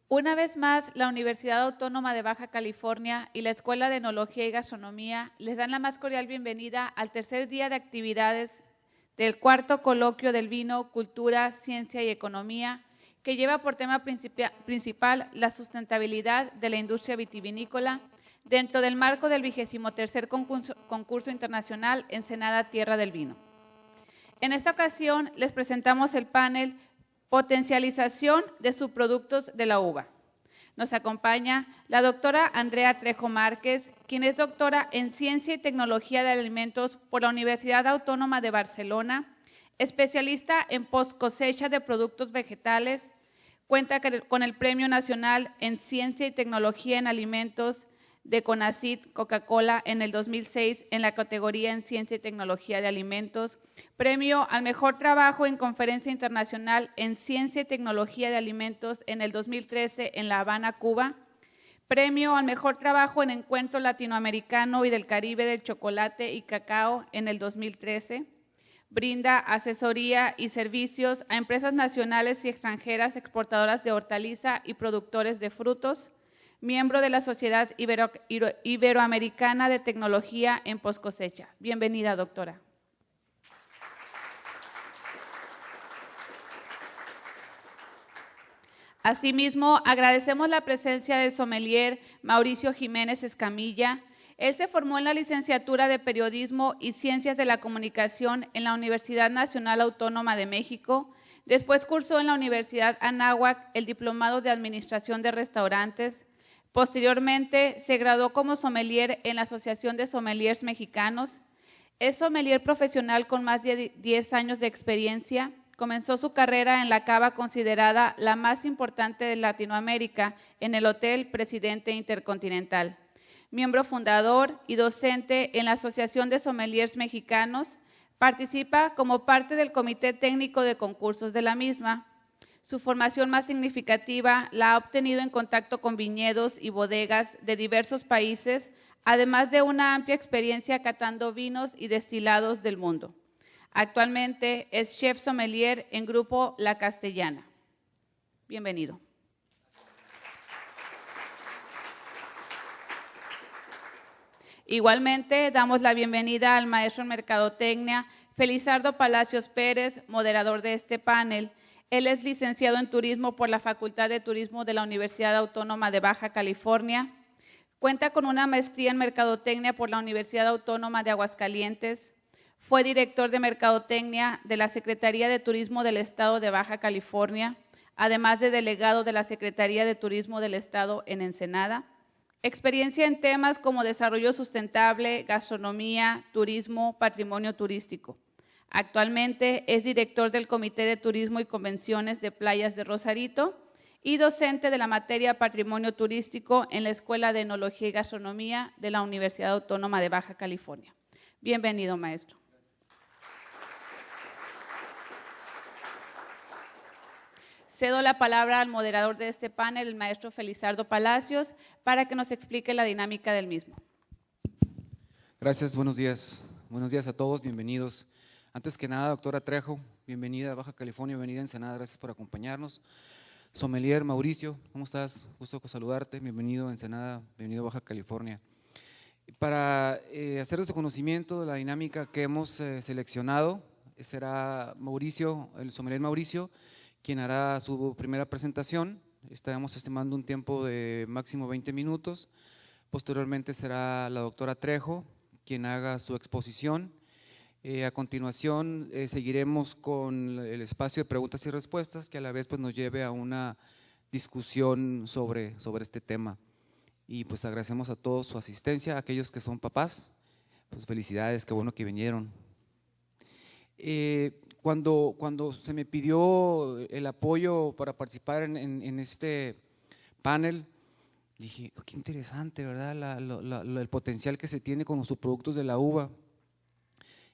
Una vez más, la Universidad Autónoma de Baja California y la Escuela de Enología y Gastronomía les dan la más cordial bienvenida al tercer día de actividades del cuarto coloquio del vino, cultura, ciencia y economía, que lleva por tema principal la sustentabilidad de la industria vitivinícola dentro del marco del 23º concurso internacional Ensenada Tierra del Vino. En esta ocasión les presentamos el panel Potencialización de subproductos de la uva. Nos acompaña la doctora Andrea Trejo Márquez, quien es doctora en Ciencia y Tecnología de Alimentos por la Universidad Autónoma de Barcelona, especialista en post-cosecha de productos vegetales, cuenta con el Premio Nacional en Ciencia y Tecnología en Alimentos de CONACYT Coca-Cola en el 2006 en la categoría en Ciencia y Tecnología de Alimentos, premio al mejor trabajo en Conferencia Internacional en Ciencia y Tecnología de Alimentos en el 2013 en La Habana, Cuba, premio al mejor trabajo en Encuentro Latinoamericano y del Caribe del Chocolate y Cacao en el 2013, brinda asesoría y servicios a empresas nacionales y extranjeras exportadoras de hortaliza y productores de frutos, miembro de la Sociedad Iberoamericana de Tecnología en Postcosecha. Bienvenida, doctora. Asimismo, agradecemos la presencia del sommelier Mauricio Jiménez Escamilla. Él se formó en la licenciatura de Periodismo y Ciencias de la Comunicación en la Universidad Nacional Autónoma de México. Después cursó en la Universidad Anáhuac el Diplomado de Administración de Restaurantes. Posteriormente, se graduó como sommelier en la Asociación de Sommeliers Mexicanos. Es sommelier profesional con más de 10 años de experiencia. Comenzó su carrera en la cava considerada la más importante de Latinoamérica, en el Hotel Presidente Intercontinental. Miembro fundador y docente en la Asociación de Sommeliers Mexicanos, participa como parte del Comité Técnico de Concursos de la misma. Su formación más significativa la ha obtenido en contacto con viñedos y bodegas de diversos países, además de una amplia experiencia catando vinos y destilados del mundo. Actualmente es chef sommelier en Grupo La Castellana. Bienvenido. Igualmente, damos la bienvenida al maestro en Mercadotecnia, Felizardo Palacios Pérez, moderador de este panel. Él es licenciado en Turismo por la Facultad de Turismo de la Universidad Autónoma de Baja California. Cuenta con una maestría en Mercadotecnia por la Universidad Autónoma de Aguascalientes. Fue director de Mercadotecnia de la Secretaría de Turismo del Estado de Baja California, además de delegado de la Secretaría de Turismo del Estado en Ensenada. Experiencia en temas como desarrollo sustentable, gastronomía, turismo, patrimonio turístico. Actualmente es director del Comité de Turismo y Convenciones de Playas de Rosarito y docente de la materia Patrimonio Turístico en la Escuela de Enología y Gastronomía de la Universidad Autónoma de Baja California. Bienvenido, maestro. Cedo la palabra al moderador de este panel, el maestro Felizardo Palacios, para que nos explique la dinámica del mismo. Gracias, buenos días. Buenos días a todos, bienvenidos. Antes que nada, doctora Trejo, bienvenida a Baja California, bienvenida a Ensenada, gracias por acompañarnos. Sommelier Mauricio, ¿cómo estás? Gusto saludarte, bienvenido a Ensenada, bienvenido a Baja California. Para hacer este conocimiento de la dinámica que hemos seleccionado, será Mauricio, el sommelier Mauricio, quien hará su primera presentación. Estamos estimando un tiempo de máximo 20 minutos. Posteriormente será la doctora Trejo, quien haga su exposición. A continuación seguiremos con el espacio de preguntas y respuestas, que a la vez pues, nos lleve a una discusión sobre este tema. Y pues agradecemos a todos su asistencia, a aquellos que son papás, pues felicidades, qué bueno que vinieron. Cuando se me pidió el apoyo para participar en este panel, dije, oh, qué interesante, ¿verdad? El potencial que se tiene con los subproductos de la uva.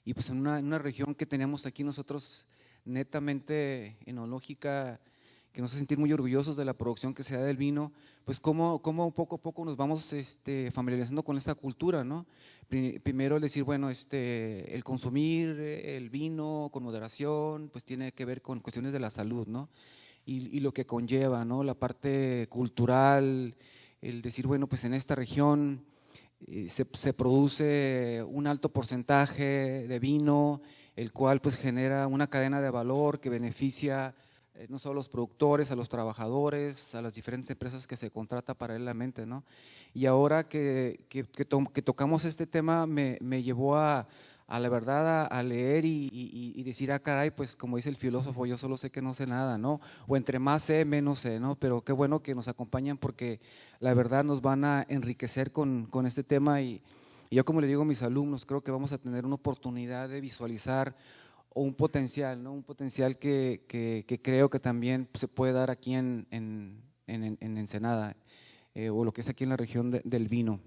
Y pues en una región que tenemos aquí nosotros netamente enológica, que nos hace sentir muy orgullosos de la producción que se da del vino, pues cómo poco a poco nos vamos familiarizando con esta cultura, ¿no? Primero decir, bueno, el consumir el vino con moderación, pues tiene que ver con cuestiones de la salud, ¿no? y lo que conlleva, ¿no? La parte cultural, el decir, bueno, pues en esta región se produce un alto porcentaje de vino, el cual pues genera una cadena de valor que beneficia no solo a los productores, a los trabajadores, a las diferentes empresas que se contrata paralelamente, ¿no? Y ahora que tocamos este tema me llevó a la verdad a leer y decir, caray, pues como dice el filósofo, yo solo sé que no sé nada, ¿no? O entre más sé, menos sé, ¿no? Pero qué bueno que nos acompañan porque la verdad nos van a enriquecer con este tema y yo como le digo a mis alumnos, creo que vamos a tener una oportunidad de visualizar o un potencial, ¿no? Un potencial que creo que también se puede dar aquí en Ensenada o lo que es aquí en la región del vino,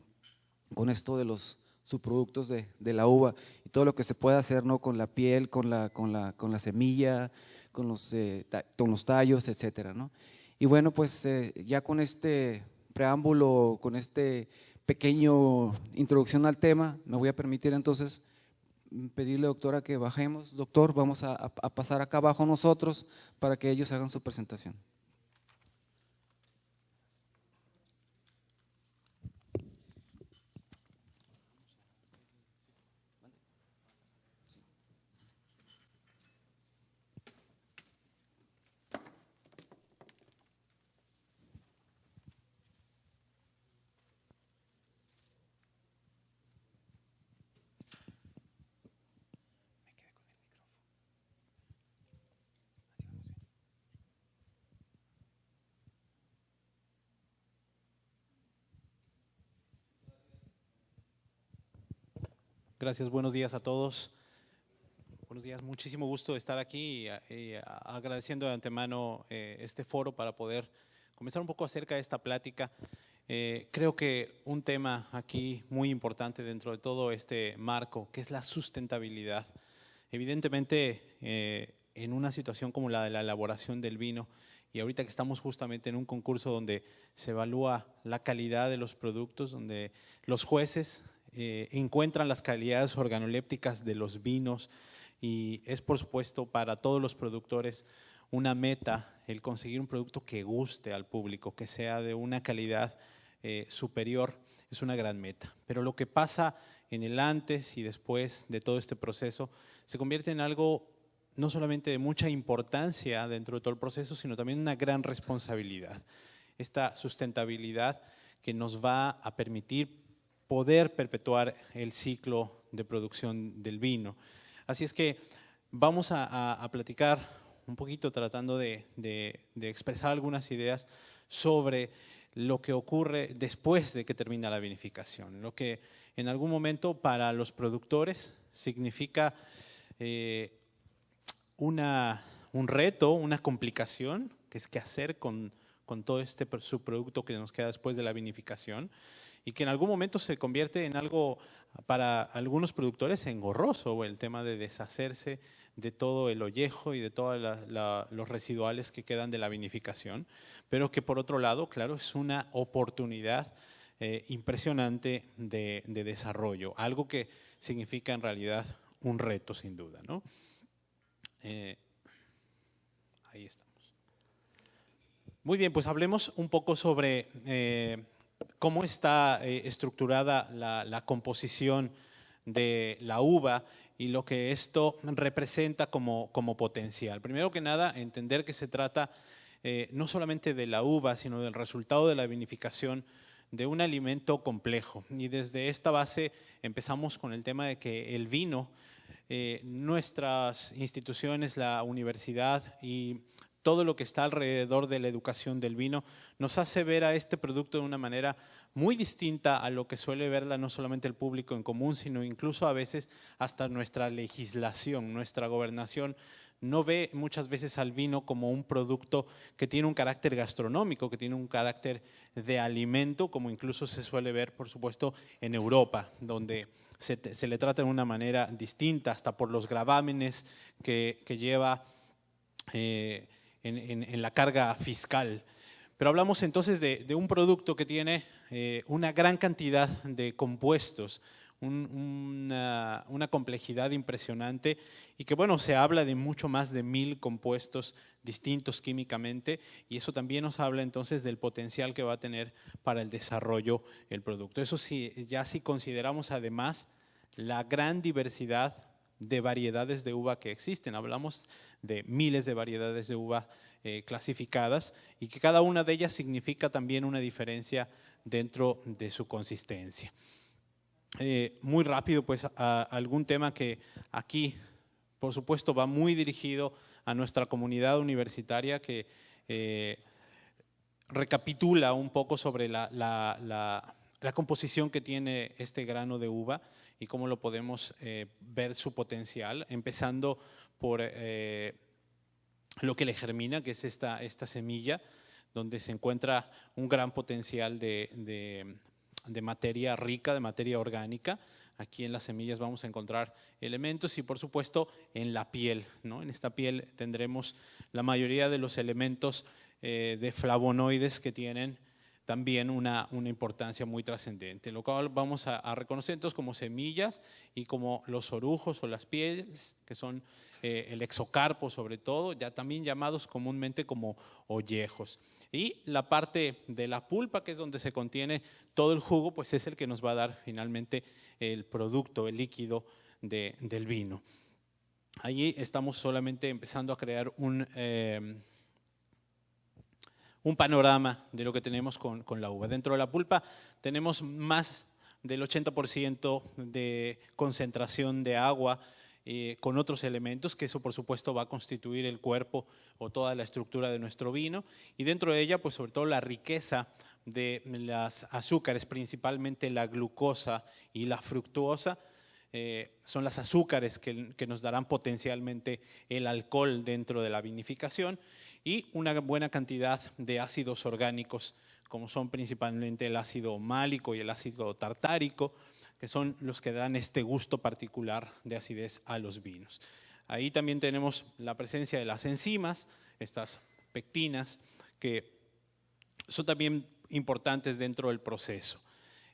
con esto de los subproductos de la uva y todo lo que se puede hacer, ¿no? Con la piel, con la semilla, con los tallos, etcétera, ¿no? Y bueno, pues ya con este preámbulo, con este pequeño introducción al tema, me voy a permitir entonces pedirle, doctora, que bajemos. Doctor, vamos a pasar acá abajo nosotros para que ellos hagan su presentación. Gracias, buenos días a todos. Buenos días, muchísimo gusto de estar aquí y agradeciendo de antemano este foro para poder comenzar un poco acerca de esta plática. Creo que un tema aquí muy importante dentro de todo este marco, que es la sustentabilidad. Evidentemente, en una situación como la de la elaboración del vino, y ahorita que estamos justamente en un concurso donde se evalúa la calidad de los productos, donde los jueces encuentran las calidades organolépticas de los vinos, y es por supuesto para todos los productores una meta el conseguir un producto que guste al público, que sea de una calidad superior, es una gran meta. Pero lo que pasa en el antes y después de todo este proceso se convierte en algo no solamente de mucha importancia dentro de todo el proceso, sino también una gran responsabilidad. Esta sustentabilidad que nos va a permitir poder perpetuar el ciclo de producción del vino. Así es que vamos a platicar un poquito tratando de expresar algunas ideas sobre lo que ocurre después de que termina la vinificación, lo que en algún momento para los productores significa un reto, una complicación, que es qué hacer con todo este subproducto que nos queda después de la vinificación, y que en algún momento se convierte en algo para algunos productores engorroso, el tema de deshacerse de todo el ollejo y de todos los residuales que quedan de la vinificación, pero que por otro lado, claro, es una oportunidad impresionante de desarrollo, algo que significa en realidad un reto sin duda, ¿no? Ahí estamos. Muy bien, pues hablemos un poco sobre cómo está estructurada la composición de la uva y lo que esto representa como potencial. Primero que nada, entender que se trata no solamente de la uva, sino del resultado de la vinificación de un alimento complejo. Y desde esta base empezamos con el tema de que el vino, nuestras instituciones, la universidad y todo lo que está alrededor de la educación del vino, nos hace ver a este producto de una manera muy distinta a lo que suele verla no solamente el público en común, sino incluso a veces hasta nuestra legislación, nuestra gobernación no ve muchas veces al vino como un producto que tiene un carácter gastronómico, que tiene un carácter de alimento, como incluso se suele ver, por supuesto, en Europa, donde se le trata de una manera distinta, hasta por los gravámenes que lleva en la carga fiscal. Pero hablamos entonces de un producto que tiene una gran cantidad de compuestos, una complejidad impresionante y que bueno, se habla de mucho más de 1000 compuestos distintos químicamente y eso también nos habla entonces del potencial que va a tener para el desarrollo el producto. Eso sí, ya si consideramos además la gran diversidad de variedades de uva que existen, hablamos de miles de variedades de uva clasificadas y que cada una de ellas significa también una diferencia dentro de su consistencia. Muy rápido, pues a algún tema que aquí, por supuesto, va muy dirigido a nuestra comunidad universitaria que recapitula un poco sobre la composición que tiene este grano de uva y cómo lo podemos ver su potencial, empezando por lo que le germina, que es esta semilla, donde se encuentra un gran potencial de materia rica, de materia orgánica. Aquí en las semillas vamos a encontrar elementos y por supuesto en la piel, ¿no? En esta piel tendremos la mayoría de los elementos de flavonoides que tienen también una importancia muy trascendente, lo cual vamos a reconocer entonces como semillas y como los orujos o las pieles, que son el exocarpo sobre todo, ya también llamados comúnmente como ollejos. Y la parte de la pulpa, que es donde se contiene todo el jugo, pues es el que nos va a dar finalmente el producto, el líquido del vino. Allí estamos solamente empezando a crear un panorama de lo que tenemos con la uva. Dentro de la pulpa tenemos más del 80% de concentración de agua con otros elementos, que eso por supuesto va a constituir el cuerpo o toda la estructura de nuestro vino. Y dentro de ella, pues sobre todo la riqueza de las azúcares, principalmente la glucosa y la fructuosa, son las azúcares que nos darán potencialmente el alcohol dentro de la vinificación y una buena cantidad de ácidos orgánicos, como son principalmente el ácido málico y el ácido tartárico, que son los que dan este gusto particular de acidez a los vinos. Ahí también tenemos la presencia de las enzimas, estas pectinas, que son también importantes dentro del proceso.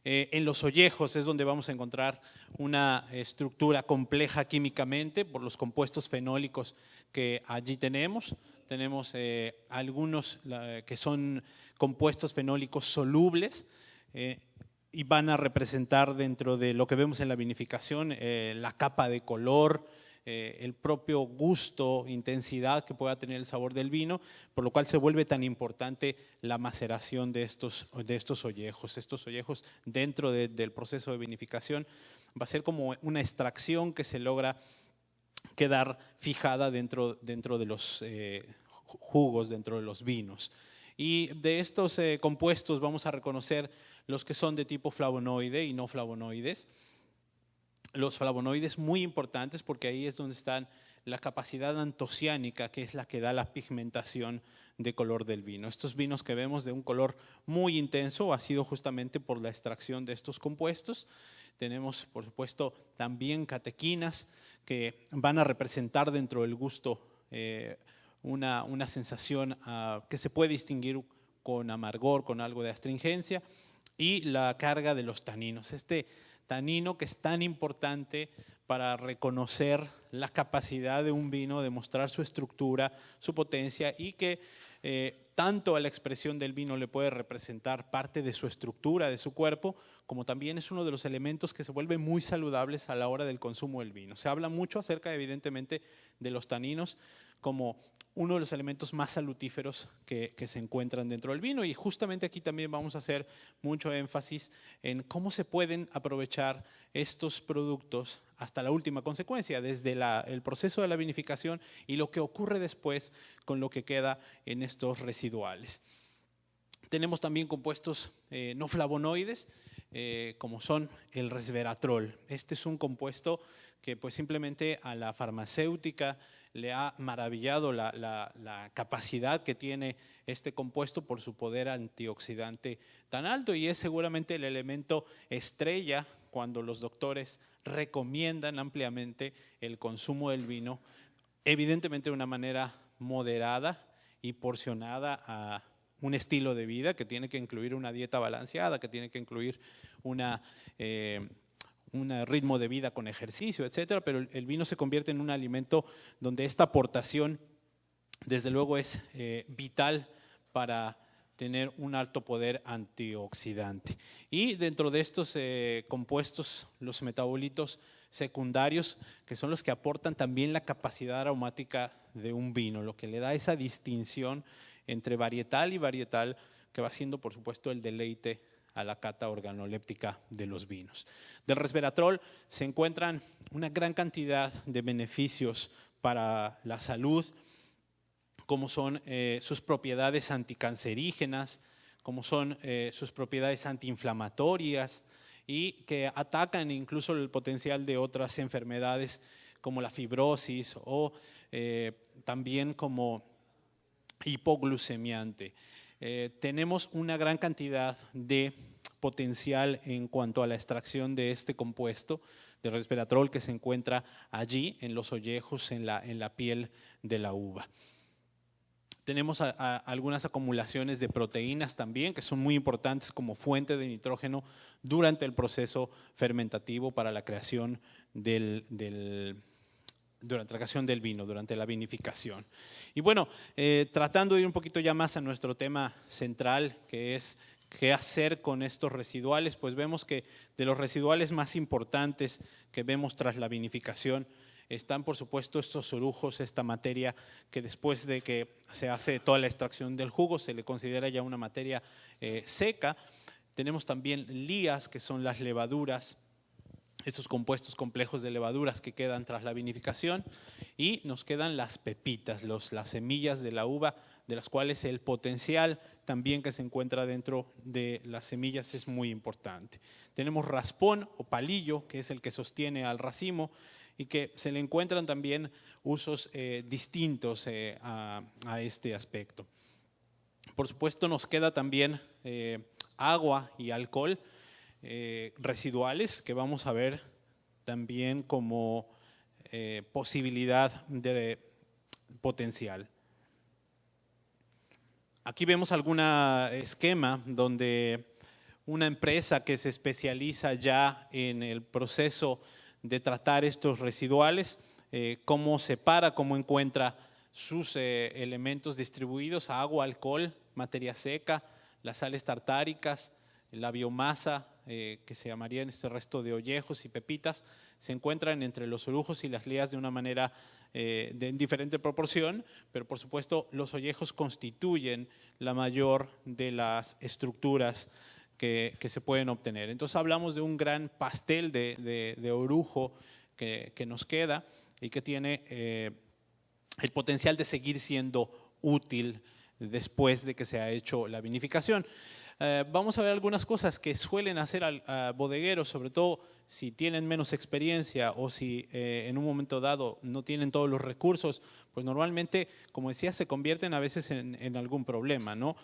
En los ollejos es donde vamos a encontrar una estructura compleja químicamente por los compuestos fenólicos que allí tenemos. Tenemos algunos que son compuestos fenólicos solubles y van a representar dentro de lo que vemos en la vinificación la capa de color, el propio gusto, intensidad que pueda tener el sabor del vino, por lo cual se vuelve tan importante la maceración de estos ollejos. Estos ollejos dentro del proceso de vinificación va a ser como una extracción que se logra quedar fijada dentro de los jugos, dentro de los vinos. Y de estos compuestos vamos a reconocer los que son de tipo flavonoide y no flavonoides. Los flavonoides muy importantes porque ahí es donde están la capacidad antociánica, que es la que da la pigmentación de color del vino. Estos vinos que vemos de un color muy intenso ha sido justamente por la extracción de estos compuestos. Tenemos, por supuesto, también catequinas que van a representar dentro del gusto una sensación que se puede distinguir con amargor, con algo de astringencia, y la carga de los taninos. Este tanino que es tan importante para reconocer la capacidad de un vino de mostrar su estructura, su potencia y que tanto a la expresión del vino le puede representar parte de su estructura, de su cuerpo, como también es uno de los elementos que se vuelven muy saludables a la hora del consumo del vino. Se habla mucho acerca, evidentemente, de los taninos como uno de los elementos más salutíferos que se encuentran dentro del vino, y justamente aquí también vamos a hacer mucho énfasis en cómo se pueden aprovechar estos productos hasta la última consecuencia, desde el proceso de la vinificación y lo que ocurre después con lo que queda en estos residuales. Tenemos también compuestos no flavonoides, como son el resveratrol. Este es un compuesto que pues simplemente a la farmacéutica le ha maravillado la capacidad que tiene este compuesto por su poder antioxidante tan alto, y es seguramente el elemento estrella cuando los doctores recomiendan ampliamente el consumo del vino, evidentemente de una manera moderada y porcionada a un estilo de vida que tiene que incluir una dieta balanceada, que tiene que incluir un ritmo de vida con ejercicio, etcétera, pero el vino se convierte en un alimento donde esta aportación, desde luego, es vital para tener un alto poder antioxidante. Y dentro de estos compuestos, los metabolitos secundarios, que son los que aportan también la capacidad aromática de un vino, lo que le da esa distinción entre varietal y varietal, que va siendo, por supuesto, el deleite a la cata organoléptica de los vinos. Del resveratrol se encuentran una gran cantidad de beneficios para la salud, como son sus propiedades anticancerígenas, como son sus propiedades antiinflamatorias y que atacan incluso el potencial de otras enfermedades como la fibrosis o también como hipoglucemiante. Tenemos una gran cantidad de potencial en cuanto a la extracción de este compuesto de resveratrol que se encuentra allí en los ollejos, en la piel de la uva. Tenemos algunas acumulaciones de proteínas también, que son muy importantes como fuente de nitrógeno durante el proceso fermentativo para la creación durante la creación del vino, durante la vinificación. Y bueno, tratando de ir un poquito ya más a nuestro tema central, que es qué hacer con estos residuales, pues vemos que de los residuales más importantes que vemos tras la vinificación están, por supuesto, estos orujos, esta materia que después de que se hace toda la extracción del jugo se le considera ya una materia seca. Tenemos también lías, que son las levaduras, esos compuestos complejos de levaduras que quedan tras la vinificación, y nos quedan las pepitas, las semillas de la uva, de las cuales el potencial también que se encuentra dentro de las semillas es muy importante. Tenemos raspón o palillo, que es el que sostiene al racimo, y que se le encuentran también usos distintos a este aspecto. Por supuesto, nos queda también agua y alcohol residuales, que vamos a ver también como posibilidad de potencial. Aquí vemos algún esquema donde una empresa que se especializa ya en el proceso de tratar estos residuales, cómo separa, cómo encuentra sus elementos distribuidos: agua, alcohol, materia seca, las sales tartáricas, la biomasa, que se llamarían este resto de ollejos y pepitas, se encuentran entre los orujos y las lías de una manera en diferente proporción, pero por supuesto los ollejos constituyen la mayor de las estructuras que se pueden obtener. Entonces hablamos de un gran pastel de orujo que nos queda y que tiene el potencial de seguir siendo útil después de que se ha hecho la vinificación. Vamos a ver algunas cosas que suelen hacer a bodegueros, sobre todo si tienen menos experiencia o si en un momento dado no tienen todos los recursos, pues normalmente, como decía, se convierten a veces en algún problema, ¿no?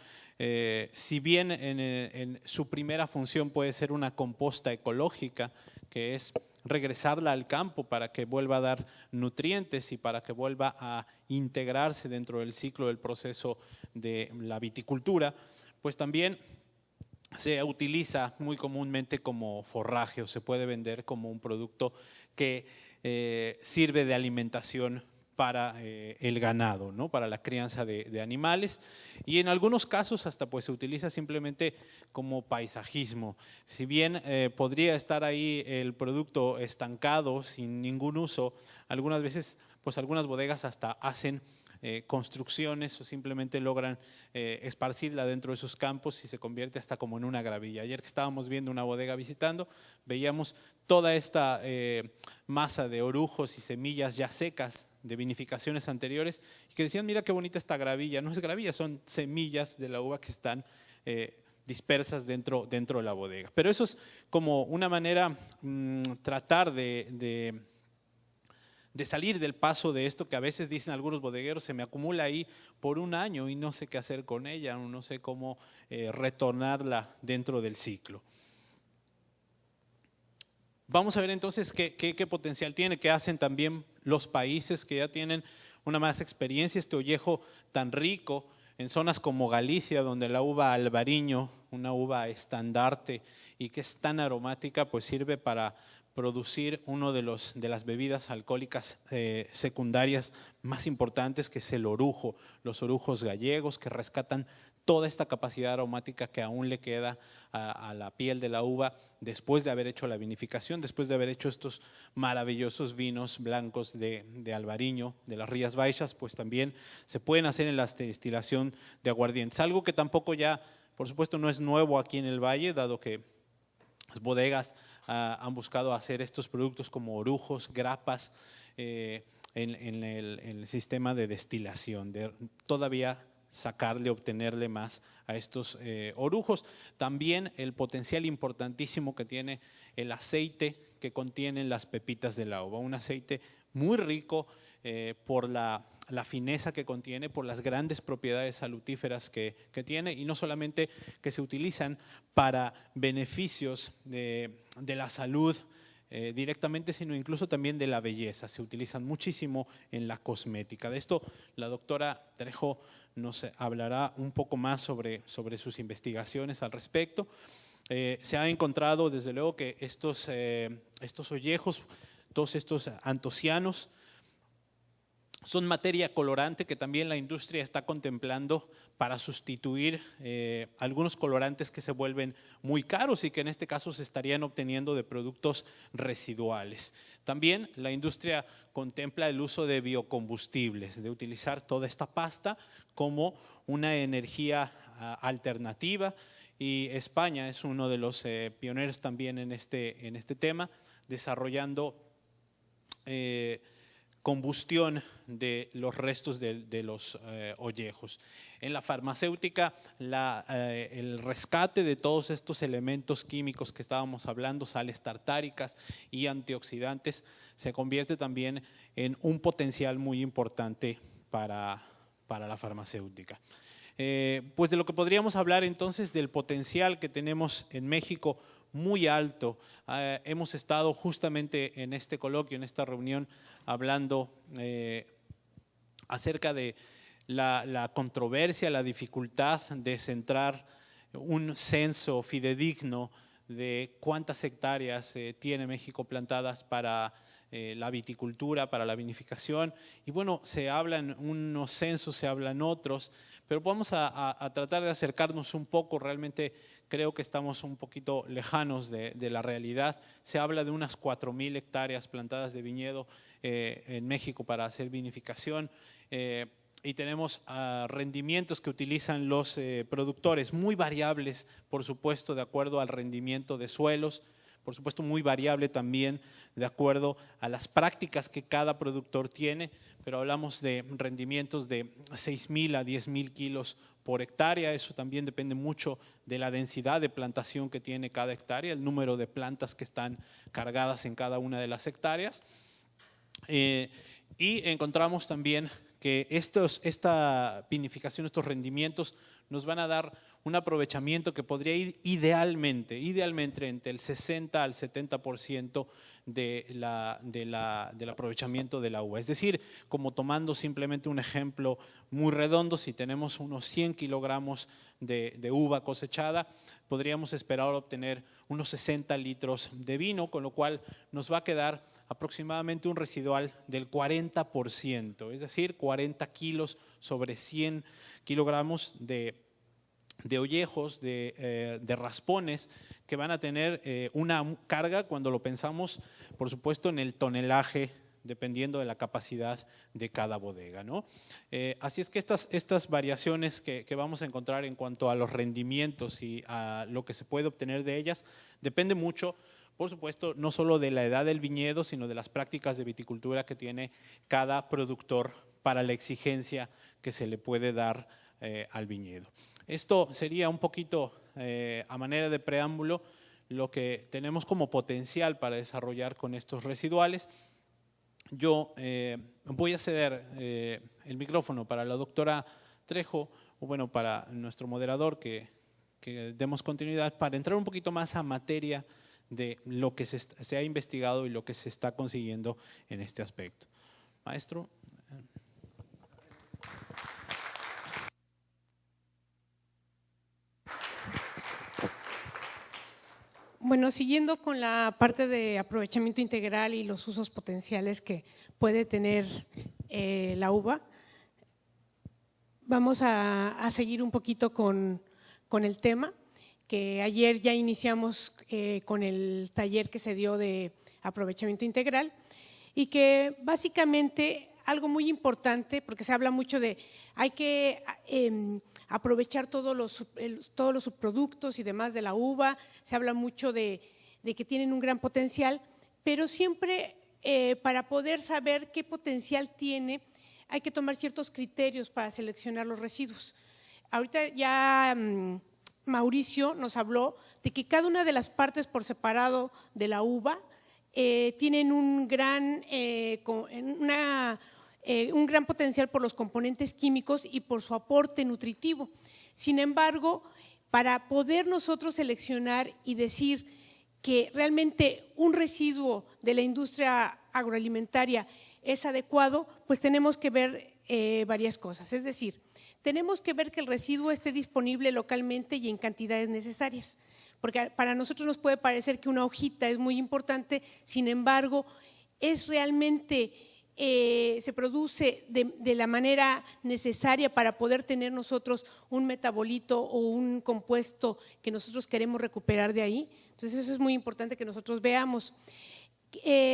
Si bien en su primera función puede ser una composta ecológica, que es regresarla al campo para que vuelva a dar nutrientes y para que vuelva a integrarse dentro del ciclo del proceso de la viticultura, pues también se utiliza muy comúnmente como forraje o se puede vender como un producto que sirve de alimentación para el ganado, ¿no? Para la crianza de animales, y en algunos casos hasta pues se utiliza simplemente como paisajismo. Si bien podría estar ahí el producto estancado sin ningún uso, algunas veces pues algunas bodegas hasta hacen construcciones o simplemente logran esparcirla dentro de sus campos y se convierte hasta como en una gravilla. Ayer que estábamos viendo una bodega visitando, veíamos toda esta masa de orujos y semillas ya secas de vinificaciones anteriores y que decían, mira qué bonita esta gravilla. No es gravilla, son semillas de la uva que están dispersas dentro de la bodega. Pero eso es como una manera tratar de salir del paso de esto que a veces dicen algunos bodegueros, se me acumula ahí por un año y no sé qué hacer con ella, no sé cómo retornarla dentro del ciclo. Vamos a ver entonces qué potencial tiene, qué hacen también los países que ya tienen una más experiencia, este ollejo tan rico en zonas como Galicia, donde la uva albariño, una uva estandarte y que es tan aromática, pues sirve para producir uno de las bebidas alcohólicas secundarias más importantes, que es el orujo, los orujos gallegos, que rescatan toda esta capacidad aromática que aún le queda a la piel de la uva después de haber hecho la vinificación, después de haber hecho estos maravillosos vinos blancos de Albariño, de las Rías Baixas, pues también se pueden hacer en la destilación de aguardientes. Algo que tampoco ya, por supuesto, no es nuevo aquí en el Valle, dado que las bodegas han buscado hacer estos productos como orujos, grapas, en el sistema de destilación, de todavía sacarle, obtenerle más a estos orujos. También el potencial importantísimo que tiene el aceite que contienen las pepitas de la uva, un aceite muy rico por la fineza que contiene, por las grandes propiedades salutíferas que tiene, y no solamente que se utilizan para beneficios de la salud directamente, sino incluso también de la belleza. Se utilizan muchísimo en la cosmética. De esto la doctora Trejo nos hablará un poco más sobre sus investigaciones al respecto. Se ha encontrado desde luego que estos ollejos, todos estos antocianos, son materia colorante que también la industria está contemplando para sustituir algunos colorantes que se vuelven muy caros y que en este caso se estarían obteniendo de productos residuales. También la industria contempla el uso de biocombustibles, de utilizar toda esta pasta como una energía alternativa, y España es uno de los pioneros también en este tema, desarrollando combustión de los restos de los ollejos. En la farmacéutica, el rescate de todos estos elementos químicos que estábamos hablando, sales tartáricas y antioxidantes, se convierte también en un potencial muy importante para la farmacéutica. Pues de lo que podríamos hablar entonces del potencial que tenemos en México muy alto. Hemos estado justamente en este coloquio, en esta reunión, hablando acerca de la controversia, la dificultad de centrar un censo fidedigno de cuántas hectáreas tiene México plantadas para la viticultura, para la vinificación. Y bueno, se hablan unos censos, se hablan otros, pero vamos a tratar de acercarnos un poco. Realmente creo que estamos un poquito lejanos de la realidad. Se habla de unas 4,000 hectáreas plantadas de viñedo en México para hacer vinificación, y tenemos rendimientos que utilizan los productores, muy variables, por supuesto, de acuerdo al rendimiento de suelos, por supuesto muy variable también de acuerdo a las prácticas que cada productor tiene, pero hablamos de rendimientos de 6,000 a 10,000 kilos por hectárea. Eso también depende mucho de la densidad de plantación que tiene cada hectárea, el número de plantas que están cargadas en cada una de las hectáreas. Y encontramos también que esta vinificación, estos rendimientos nos van a dar un aprovechamiento que podría ir idealmente entre el 60 al 70% del aprovechamiento de la uva. Es decir, como tomando simplemente un ejemplo muy redondo, si tenemos unos 100 kilogramos de uva cosechada, podríamos esperar obtener unos 60 litros de vino, con lo cual nos va a quedar aproximadamente un residual del 40%, es decir, 40 kilos sobre 100 kilogramos de ollejos, de raspones, que van a tener una carga, cuando lo pensamos, por supuesto, en el tonelaje, dependiendo de la capacidad de cada bodega, ¿no? Así es que estas variaciones que vamos a encontrar en cuanto a los rendimientos y a lo que se puede obtener de ellas, depende mucho, por supuesto, no solo de la edad del viñedo, sino de las prácticas de viticultura que tiene cada productor para la exigencia que se le puede dar al viñedo. Esto sería un poquito, a manera de preámbulo, lo que tenemos como potencial para desarrollar con estos residuales. Yo voy a ceder el micrófono para la doctora Trejo, o bueno, para nuestro moderador, que demos continuidad para entrar un poquito más a materia de lo que se ha investigado y lo que se está consiguiendo en este aspecto. Maestro. Bueno, siguiendo con la parte de aprovechamiento integral y los usos potenciales que puede tener la uva, vamos a seguir un poquito con el tema, que ayer ya iniciamos con el taller que se dio de aprovechamiento integral y que básicamente algo muy importante, porque se habla mucho de hay que aprovechar todos los subproductos y demás de la uva, se habla mucho de que tienen un gran potencial, pero siempre para poder saber qué potencial tiene hay que tomar ciertos criterios para seleccionar los residuos. Ahorita ya Mauricio nos habló de que cada una de las partes por separado de la uva tienen un gran potencial por los componentes químicos y por su aporte nutritivo. Sin embargo, para poder nosotros seleccionar y decir que realmente un residuo de la industria agroalimentaria es adecuado, pues tenemos que ver varias cosas. Es decir, tenemos que ver que el residuo esté disponible localmente y en cantidades necesarias. Porque para nosotros nos puede parecer que una hojita es muy importante, sin embargo, es realmente, se produce de la manera necesaria para poder tener nosotros un metabolito o un compuesto que nosotros queremos recuperar de ahí. Entonces eso es muy importante que nosotros veamos.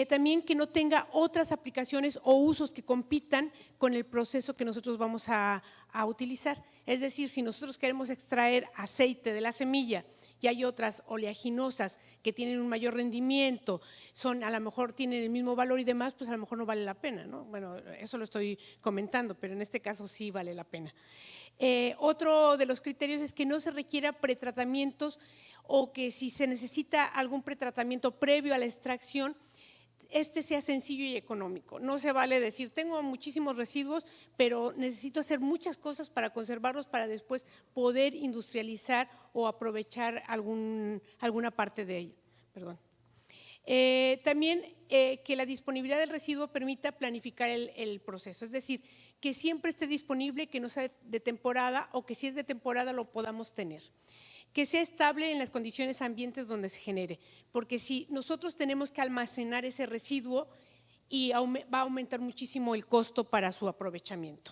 También que no tenga otras aplicaciones o usos que compitan con el proceso que nosotros vamos a utilizar. Es decir, si nosotros queremos extraer aceite de la semilla y hay otras oleaginosas que tienen un mayor rendimiento, a lo mejor tienen el mismo valor y demás, pues a lo mejor no vale la pena, ¿no? Bueno, eso lo estoy comentando, pero en este caso sí vale la pena. Otro de los criterios es que no se requiera pretratamientos o que si se necesita algún pretratamiento previo a la extracción, sea sencillo y económico. No se vale decir, tengo muchísimos residuos, pero necesito hacer muchas cosas para conservarlos para después poder industrializar o aprovechar alguna parte de ello. Perdón. También que la disponibilidad del residuo permita planificar el proceso, es decir, que siempre esté disponible, que no sea de temporada o que si es de temporada lo podamos tener. Que sea estable en las condiciones ambientes donde se genere, porque si nosotros tenemos que almacenar ese residuo y va a aumentar muchísimo el costo para su aprovechamiento.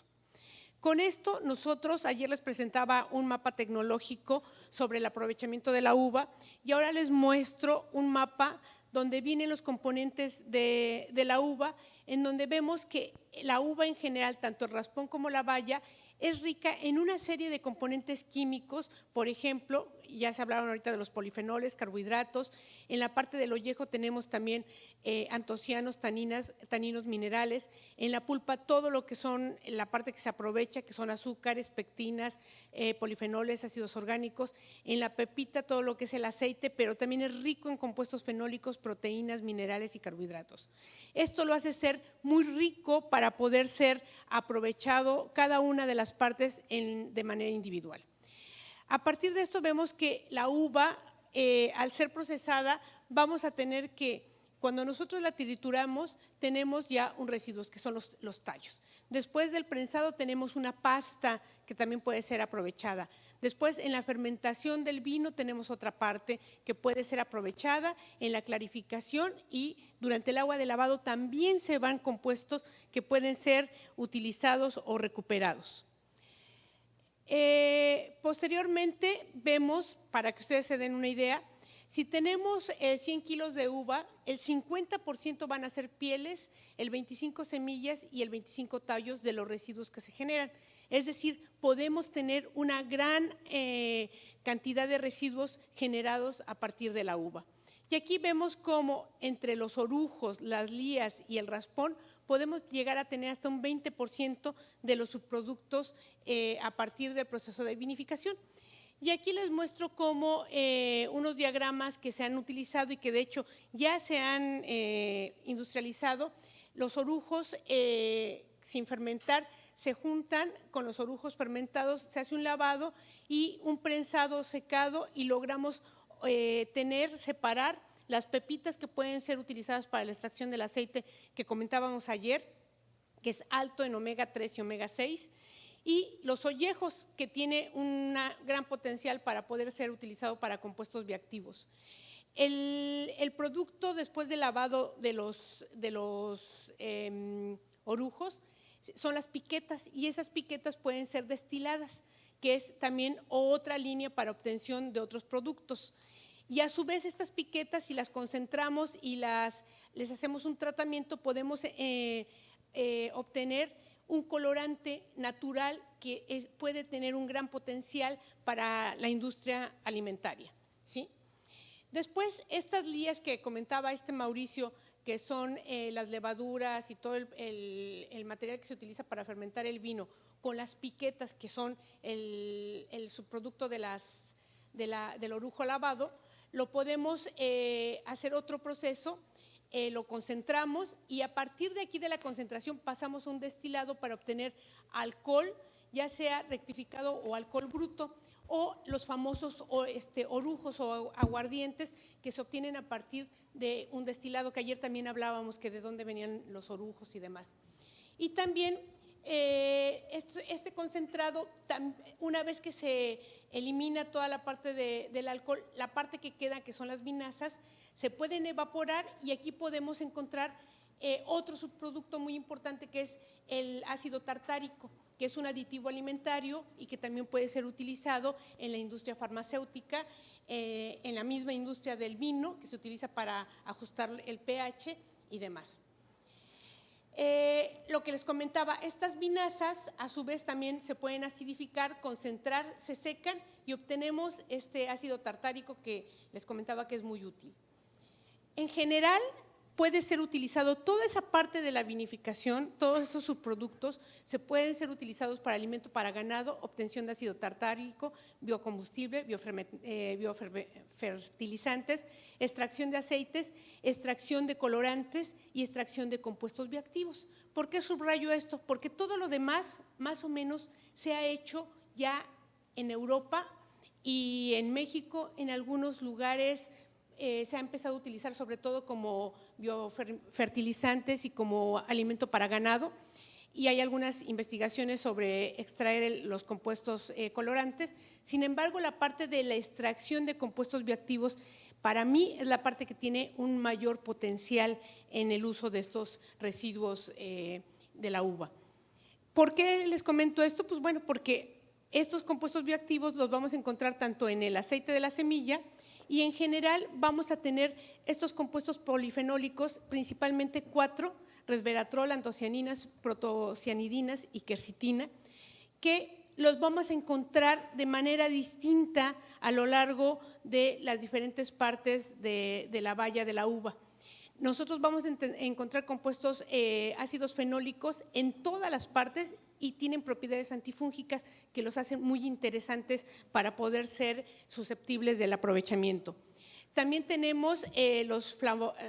Con esto nosotros, ayer les presentaba un mapa tecnológico sobre el aprovechamiento de la uva y ahora les muestro un mapa donde vienen los componentes de la uva, en donde vemos que la uva en general, tanto el raspón como la baya, es rica en una serie de componentes químicos, por ejemplo, ya se hablaron ahorita de los polifenoles, carbohidratos, en la parte del ollejo tenemos también antocianos, taninos minerales, en la pulpa todo lo que son la parte que se aprovecha, que son azúcares, pectinas, polifenoles, ácidos orgánicos, en la pepita todo lo que es el aceite, pero también es rico en compuestos fenólicos, proteínas, minerales y carbohidratos. Esto lo hace ser muy rico para poder ser aprovechado cada una de las partes de manera individual. A partir de esto vemos que la uva, al ser procesada, vamos a tener que, cuando nosotros la trituramos, tenemos ya un residuo, que son los tallos. Después del prensado tenemos una pasta que también puede ser aprovechada. Después, en la fermentación del vino tenemos otra parte que puede ser aprovechada, en la clarificación y durante el agua de lavado también se van compuestos que pueden ser utilizados o recuperados. Posteriormente vemos, para que ustedes se den una idea, si tenemos 100 kilos de uva, el 50% van a ser pieles, el 25 semillas y el 25 tallos de los residuos que se generan. Es decir, podemos tener una gran cantidad de residuos generados a partir de la uva. Y aquí vemos cómo entre los orujos, las lías y el raspón podemos llegar a tener hasta un 20% de los subproductos a partir del proceso de vinificación. Y aquí les muestro cómo unos diagramas que se han utilizado y que de hecho ya se han industrializado, los orujos sin fermentar se juntan con los orujos fermentados, se hace un lavado y un prensado secado y logramos separar las pepitas que pueden ser utilizadas para la extracción del aceite que comentábamos ayer, que es alto en omega 3 y omega 6, y los ollejos, que tiene un gran potencial para poder ser utilizado para compuestos bioactivos. El producto después del lavado de los orujos son las piquetas, y esas piquetas pueden ser destiladas, que es también otra línea para obtención de otros productos. Y a su vez estas piquetas, si las concentramos y les hacemos un tratamiento, podemos obtener un colorante natural que puede tener un gran potencial para la industria alimentaria, ¿sí? Después, estas lías que comentaba Mauricio, que son las levaduras y todo el material que se utiliza para fermentar el vino, con las piquetas, que son el subproducto del orujo lavado, lo podemos hacer otro proceso, lo concentramos, y a partir de aquí de la concentración pasamos a un destilado para obtener alcohol, ya sea rectificado o alcohol bruto, o los famosos orujos o aguardientes que se obtienen a partir de un destilado, que ayer también hablábamos que de dónde venían los orujos y demás. Y también este concentrado, una vez que se elimina toda la parte del alcohol, la parte que queda, que son las vinazas, se pueden evaporar, y aquí podemos encontrar otro subproducto muy importante, que es el ácido tartárico, que es un aditivo alimentario y que también puede ser utilizado en la industria farmacéutica, en la misma industria del vino, que se utiliza para ajustar el pH y demás. Lo que les comentaba, estas vinazas a su vez también se pueden acidificar, concentrar, se secan y obtenemos este ácido tartárico que les comentaba que es muy útil. En general, puede ser utilizado toda esa parte de la vinificación, todos estos subproductos se pueden ser utilizados para alimento para ganado, obtención de ácido tartárico, biocombustible, biofertilizantes, extracción de aceites, extracción de colorantes y extracción de compuestos bioactivos. ¿Por qué subrayo esto? Porque todo lo demás, más o menos, se ha hecho ya en Europa y en México, en algunos lugares. Se ha empezado a utilizar sobre todo como biofertilizantes y como alimento para ganado, y hay algunas investigaciones sobre extraer los compuestos colorantes. Sin embargo, la parte de la extracción de compuestos bioactivos, para mí, es la parte que tiene un mayor potencial en el uso de estos residuos de la uva. ¿Por qué les comento esto? Pues bueno, porque estos compuestos bioactivos los vamos a encontrar tanto en el aceite de la semilla, y en general vamos a tener estos compuestos polifenólicos, principalmente 4, resveratrol, antocianinas, protocianidinas y quercitina, que los vamos a encontrar de manera distinta a lo largo de las diferentes partes de la baya de la uva. Nosotros vamos a encontrar compuestos ácidos fenólicos en todas las partes, y tienen propiedades antifúngicas que los hacen muy interesantes para poder ser susceptibles del aprovechamiento. También tenemos los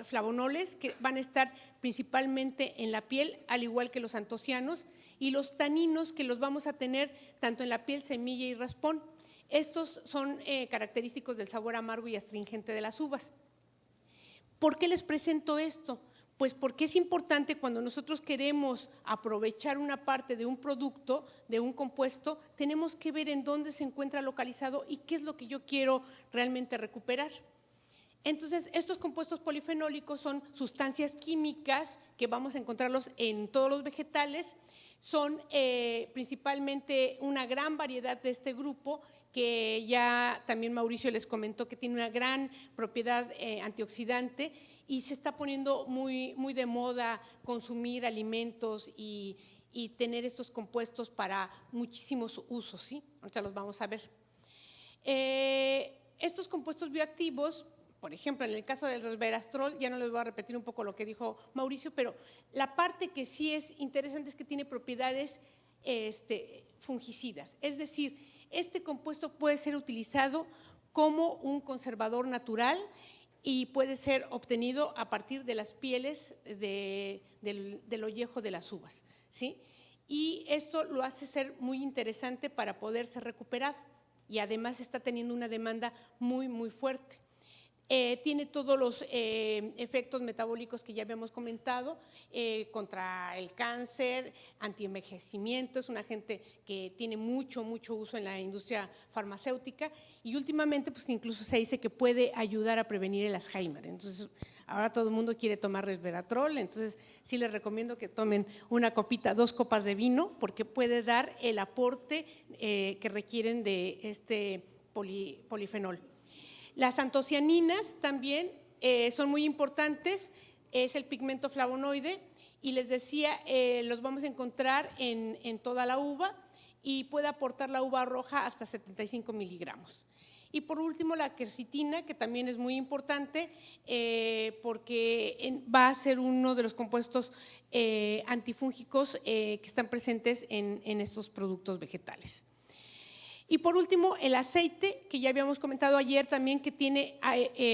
flavonoles, que van a estar principalmente en la piel, al igual que los antocianos, y los taninos, que los vamos a tener tanto en la piel, semilla y raspón. Estos son característicos del sabor amargo y astringente de las uvas. ¿Por qué les presento esto? Pues porque es importante, cuando nosotros queremos aprovechar una parte de un producto, de un compuesto, tenemos que ver en dónde se encuentra localizado y qué es lo que yo quiero realmente recuperar. Entonces, estos compuestos polifenólicos son sustancias químicas que vamos a encontrarlos en todos los vegetales. Son principalmente una gran variedad de este grupo, que ya también Mauricio les comentó que tiene una gran propiedad antioxidante, y se está poniendo muy, muy de moda consumir alimentos y tener estos compuestos para muchísimos usos, ¿sí? Ahorita los vamos a ver. Estos compuestos bioactivos, por ejemplo, en el caso del resveratrol, ya no les voy a repetir un poco lo que dijo Mauricio, pero la parte que sí es interesante es que tiene propiedades fungicidas. Es decir, este compuesto puede ser utilizado como un conservador natural y puede ser obtenido a partir de las pieles del ollejo de las uvas, ¿sí? Y esto lo hace ser muy interesante para poder ser recuperado, y además está teniendo una demanda muy, muy fuerte. tiene todos los efectos metabólicos que ya habíamos comentado, contra el cáncer, antienvejecimiento, es un agente que tiene mucho uso en la industria farmacéutica y últimamente pues incluso se dice que puede ayudar a prevenir el Alzheimer. Entonces ahora todo el mundo quiere tomar resveratrol, entonces sí les recomiendo que tomen una copita, 2 copas de vino, porque puede dar el aporte que requieren de este polifenol. Las antocianinas también son muy importantes, es el pigmento flavonoide y les decía, los vamos a encontrar en toda la uva y puede aportar la uva roja hasta 75 miligramos. Y por último la quercitina, que también es muy importante porque va a ser uno de los compuestos antifúngicos que están presentes en estos productos vegetales. Y por último, el aceite, que ya habíamos comentado ayer también, que tiene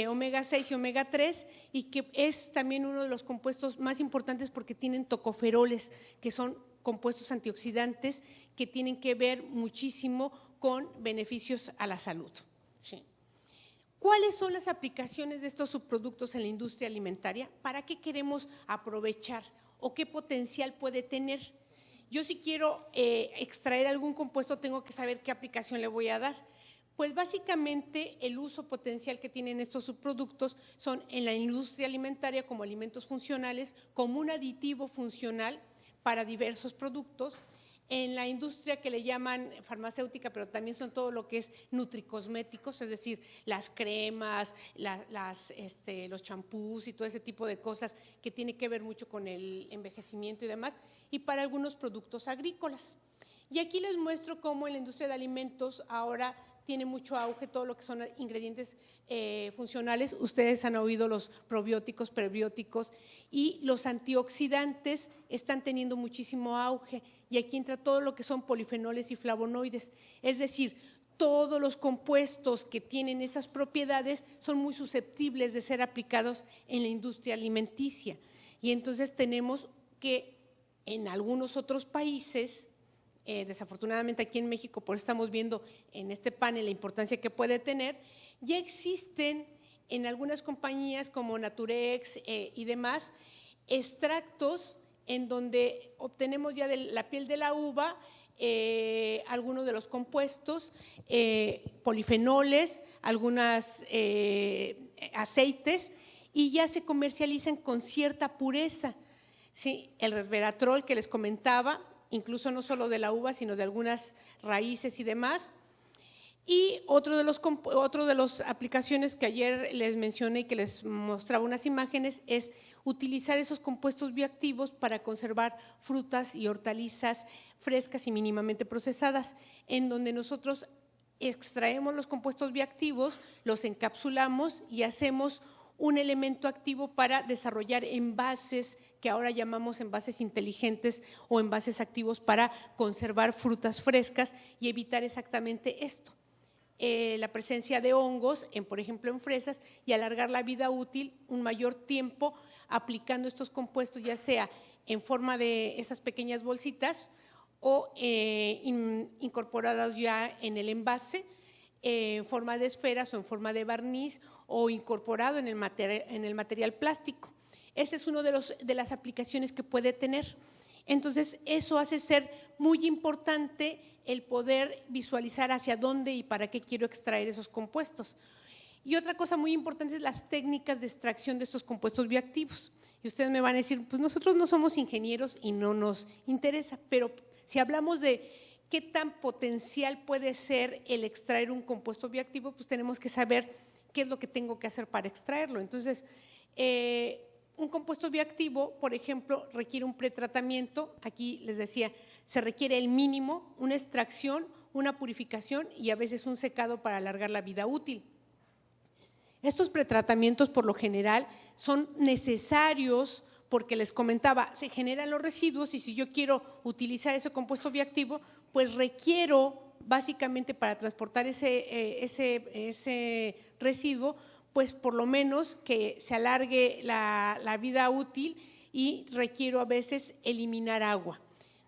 omega 6 y omega 3 y que es también uno de los compuestos más importantes porque tienen tocoferoles, que son compuestos antioxidantes que tienen que ver muchísimo con beneficios a la salud. Sí. ¿Cuáles son las aplicaciones de estos subproductos en la industria alimentaria? ¿Para qué queremos aprovechar o qué potencial puede tener? Yo si quiero extraer algún compuesto tengo que saber qué aplicación le voy a dar. Pues básicamente el uso potencial que tienen estos subproductos son en la industria alimentaria como alimentos funcionales, como un aditivo funcional para diversos productos, en la industria que le llaman farmacéutica, pero también son todo lo que es nutricosméticos, es decir, las cremas, los champús y todo ese tipo de cosas que tiene que ver mucho con el envejecimiento y demás, y para algunos productos agrícolas. Y aquí les muestro cómo en la industria de alimentos ahora tiene mucho auge todo lo que son ingredientes funcionales. Ustedes han oído los probióticos, prebióticos y los antioxidantes están teniendo muchísimo auge. Y aquí entra todo lo que son polifenoles y flavonoides. Es decir, todos los compuestos que tienen esas propiedades son muy susceptibles de ser aplicados en la industria alimenticia. Y entonces tenemos que en algunos otros países, desafortunadamente aquí en México, por eso estamos viendo en este panel la importancia que puede tener, ya existen en algunas compañías como Naturex y demás, extractos en donde obtenemos ya de la piel de la uva algunos de los compuestos, polifenoles, algunos aceites y ya se comercializan con cierta pureza. ¿Sí? El resveratrol que les comentaba, incluso no solo de la uva, sino de algunas raíces y demás. Y otro de las aplicaciones que ayer les mencioné y que les mostraba unas imágenes es utilizar esos compuestos bioactivos para conservar frutas y hortalizas frescas y mínimamente procesadas, en donde nosotros extraemos los compuestos bioactivos, los encapsulamos y hacemos un elemento activo para desarrollar envases que ahora llamamos envases inteligentes o envases activos para conservar frutas frescas y evitar exactamente esto. La presencia de hongos, por ejemplo en fresas, y alargar la vida útil un mayor tiempo aplicando estos compuestos, ya sea en forma de esas pequeñas bolsitas o incorporadas ya en el envase, en forma de esferas o en forma de barniz o incorporado en el material plástico. Ese es uno de las aplicaciones que puede tener. Entonces, eso hace ser muy importante el poder visualizar hacia dónde y para qué quiero extraer esos compuestos. Y otra cosa muy importante es las técnicas de extracción de estos compuestos bioactivos. Y ustedes me van a decir, pues nosotros no somos ingenieros y no nos interesa, pero si hablamos de qué tan potencial puede ser el extraer un compuesto bioactivo, pues tenemos que saber qué es lo que tengo que hacer para extraerlo. Entonces, un compuesto bioactivo, por ejemplo, requiere un pretratamiento. Aquí les decía, se requiere el mínimo, una extracción, una purificación y a veces un secado para alargar la vida útil. Estos pretratamientos, por lo general, son necesarios porque les comentaba, se generan los residuos y si yo quiero utilizar ese compuesto bioactivo, pues requiero básicamente para transportar ese residuo, pues por lo menos que se alargue la vida útil y requiero a veces eliminar agua.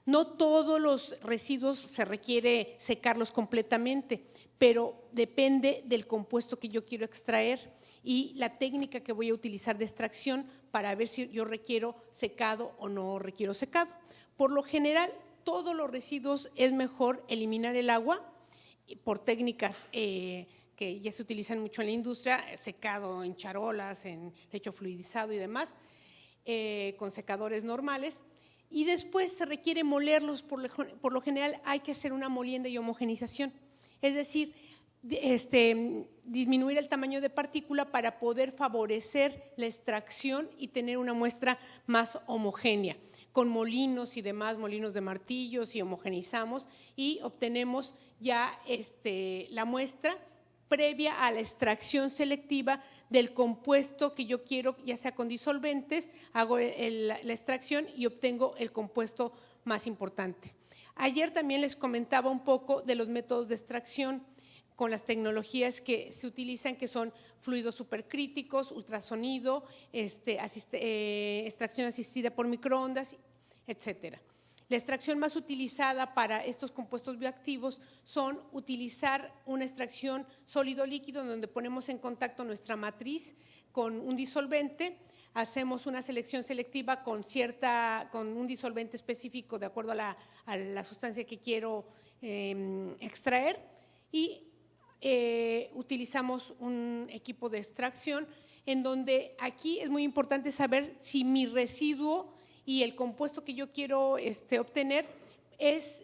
No todos los residuos se requiere secarlos completamente, pero depende del compuesto que yo quiero extraer y la técnica que voy a utilizar de extracción para ver si yo requiero secado o no requiero secado. Por lo general, todos los residuos es mejor eliminar el agua por técnicas que ya se utilizan mucho en la industria, secado en charolas, en lecho fluidizado y demás, con secadores normales. Y después se requiere molerlos, por lo general hay que hacer una molienda y homogenización, es decir, disminuir el tamaño de partícula para poder favorecer la extracción y tener una muestra más homogénea. Con molinos y demás, molinos de martillos, y homogenizamos y obtenemos ya la muestra previa a la extracción selectiva del compuesto que yo quiero, ya sea con disolventes, hago la extracción y obtengo el compuesto más importante. Ayer también les comentaba un poco de los métodos de extracción con las tecnologías que se utilizan, que son fluidos supercríticos, ultrasonido, extracción asistida por microondas, etcétera. La extracción más utilizada para estos compuestos bioactivos son utilizar una extracción sólido-líquido donde ponemos en contacto nuestra matriz con un disolvente, hacemos una selección selectiva con un disolvente específico de acuerdo a la sustancia que quiero extraer y utilizamos un equipo de extracción en donde aquí es muy importante saber si mi residuo y el compuesto que yo quiero obtener es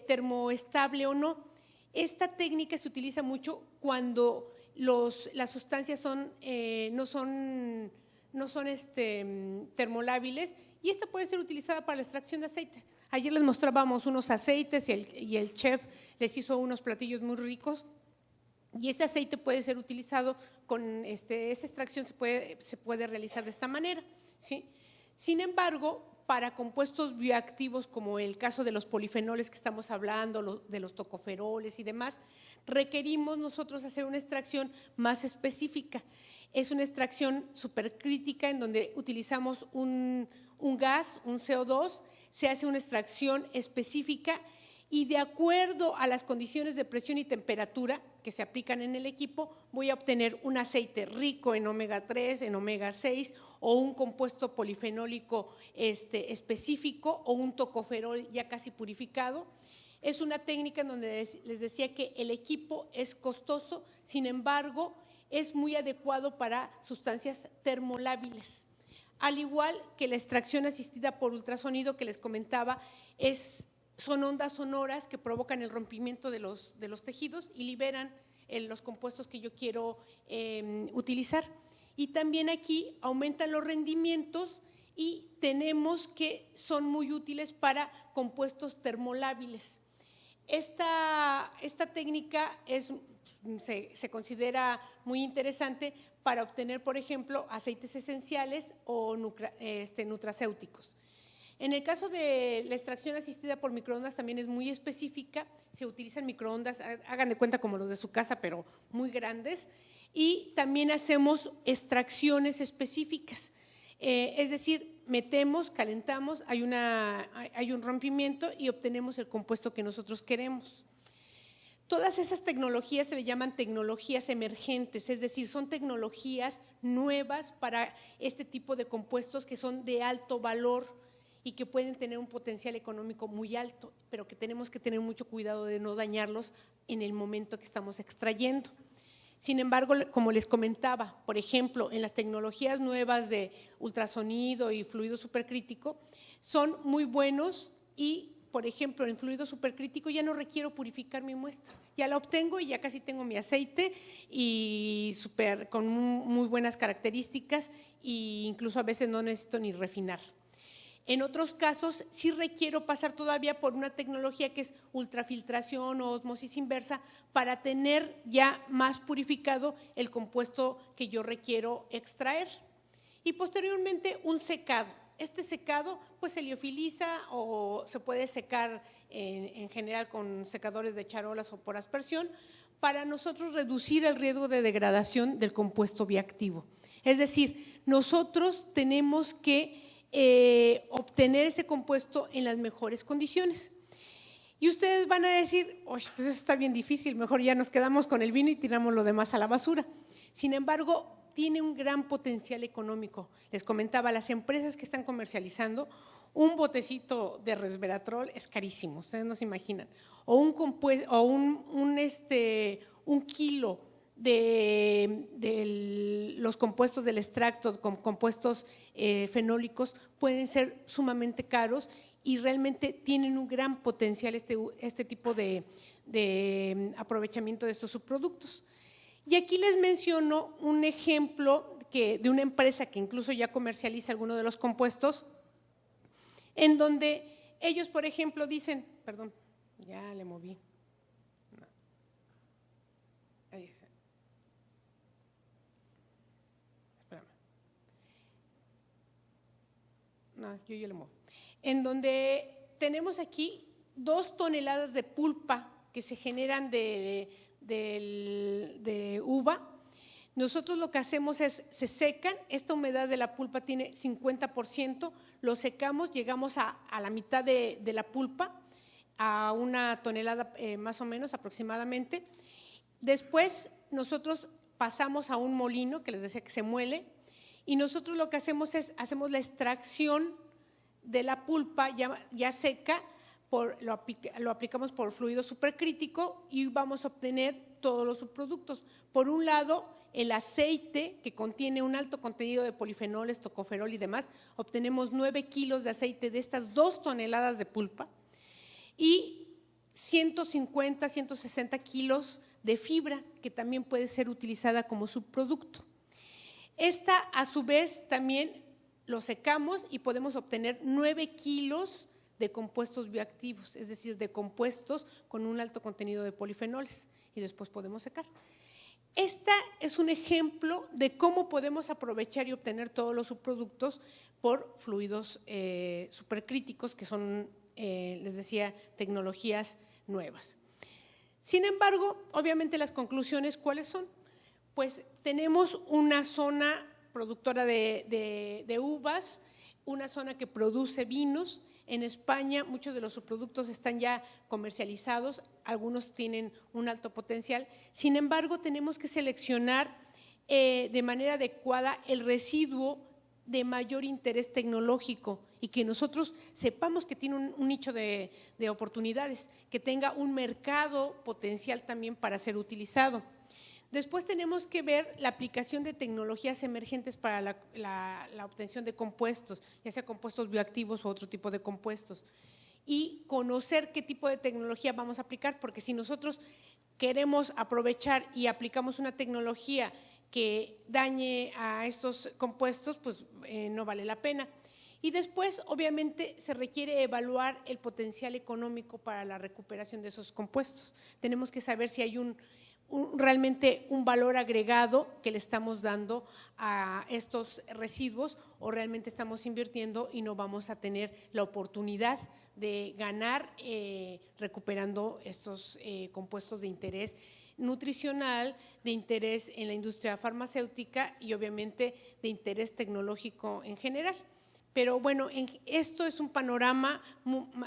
termoestable o no. Esta técnica se utiliza mucho cuando las sustancias no son termolábiles y esta puede ser utilizada para la extracción de aceite. Ayer les mostrábamos unos aceites y el chef les hizo unos platillos muy ricos y ese aceite puede ser utilizado con esa extracción se puede realizar de esta manera, ¿sí? Sin embargo, para compuestos bioactivos, como el caso de los polifenoles que estamos hablando, de los tocoferoles y demás, requerimos nosotros hacer una extracción más específica. Es una extracción supercrítica en donde utilizamos un gas, un CO2, se hace una extracción específica y de acuerdo a las condiciones de presión y temperatura que se aplican en el equipo, voy a obtener un aceite rico en omega 3, en omega 6 o un compuesto polifenólico específico o un tocoferol ya casi purificado. Es una técnica en donde les decía que el equipo es costoso, sin embargo, es muy adecuado para sustancias termolábiles. Al igual que la extracción asistida por ultrasonido que les comentaba, son ondas sonoras que provocan el rompimiento de los tejidos y liberan los compuestos que yo quiero utilizar. Y también aquí aumentan los rendimientos y tenemos que son muy útiles para compuestos termolábiles. Esta técnica se considera muy interesante para obtener, por ejemplo, aceites esenciales o nutracéuticos. En el caso de la extracción asistida por microondas también es muy específica, se utilizan microondas, hagan de cuenta como los de su casa, pero muy grandes, y también hacemos extracciones específicas, es decir, metemos, calentamos, hay un rompimiento y obtenemos el compuesto que nosotros queremos. Todas esas tecnologías se le llaman tecnologías emergentes, es decir, son tecnologías nuevas para este tipo de compuestos que son de alto valor y que pueden tener un potencial económico muy alto, pero que tenemos que tener mucho cuidado de no dañarlos en el momento que estamos extrayendo. Sin embargo, como les comentaba, por ejemplo, en las tecnologías nuevas de ultrasonido y fluido supercrítico, son muy buenos y, por ejemplo, en fluido supercrítico ya no requiero purificar mi muestra, ya la obtengo y ya casi tengo mi aceite y con muy buenas características e incluso a veces no necesito ni refinar. En otros casos, sí requiero pasar todavía por una tecnología que es ultrafiltración o ósmosis inversa para tener ya más purificado el compuesto que yo requiero extraer. Y posteriormente un secado. Este secado pues se liofiliza o se puede secar en general con secadores de charolas o por aspersión para nosotros reducir el riesgo de degradación del compuesto bioactivo. Es decir, nosotros tenemos que obtener ese compuesto en las mejores condiciones. Y ustedes van a decir, oye, pues eso está bien difícil, mejor ya nos quedamos con el vino y tiramos lo demás a la basura. Sin embargo, tiene un gran potencial económico. Les comentaba, las empresas que están comercializando, un botecito de resveratrol es carísimo, ustedes no se imaginan. O un kilo de los compuestos del extracto, con compuestos fenólicos, pueden ser sumamente caros y realmente tienen un gran potencial este tipo de aprovechamiento de estos subproductos. Y aquí les menciono un ejemplo de una empresa que incluso ya comercializa algunos de los compuestos, en donde ellos, por ejemplo, dicen, perdón, ya le moví. No. Ahí está. Espérame. No, yo ya le muevo. En donde tenemos aquí 2 toneladas de pulpa que se generan de uva. Nosotros lo que hacemos es, se secan, esta humedad de la pulpa tiene 50%, lo secamos, llegamos a la mitad de la pulpa, a 1 tonelada más o menos aproximadamente. Después nosotros pasamos a un molino, que les decía que se muele, y nosotros lo que hacemos es, hacemos la extracción de la pulpa ya seca, lo aplicamos por fluido supercrítico y vamos a obtener todos los subproductos. Por un lado, el aceite, que contiene un alto contenido de polifenoles, tocoferol y demás, obtenemos 9 kilos de aceite de estas 2 toneladas de pulpa y 150, 160 kilos de fibra, que también puede ser utilizada como subproducto. Esta, a su vez, también lo secamos y podemos obtener 9 kilos de compuestos bioactivos, es decir, de compuestos con un alto contenido de polifenoles, y después podemos secar. Esta es un ejemplo de cómo podemos aprovechar y obtener todos los subproductos por fluidos supercríticos, que son, les decía, tecnologías nuevas. Sin embargo, obviamente las conclusiones, ¿cuáles son? Pues tenemos una zona productora de uvas, una zona que produce vinos. En España muchos de los subproductos están ya comercializados, algunos tienen un alto potencial. Sin embargo, tenemos que seleccionar de manera adecuada el residuo de mayor interés tecnológico y que nosotros sepamos que tiene un nicho de oportunidades, que tenga un mercado potencial también para ser utilizado. Después tenemos que ver la aplicación de tecnologías emergentes para la obtención de compuestos, ya sea compuestos bioactivos u otro tipo de compuestos, y conocer qué tipo de tecnología vamos a aplicar, porque si nosotros queremos aprovechar y aplicamos una tecnología que dañe a estos compuestos, pues no vale la pena. Y después, obviamente, se requiere evaluar el potencial económico para la recuperación de esos compuestos. Tenemos que saber si hay realmente un valor agregado que le estamos dando a estos residuos o realmente estamos invirtiendo y no vamos a tener la oportunidad de ganar recuperando estos compuestos de interés nutricional, de interés en la industria farmacéutica y obviamente de interés tecnológico en general. Pero bueno, esto es un panorama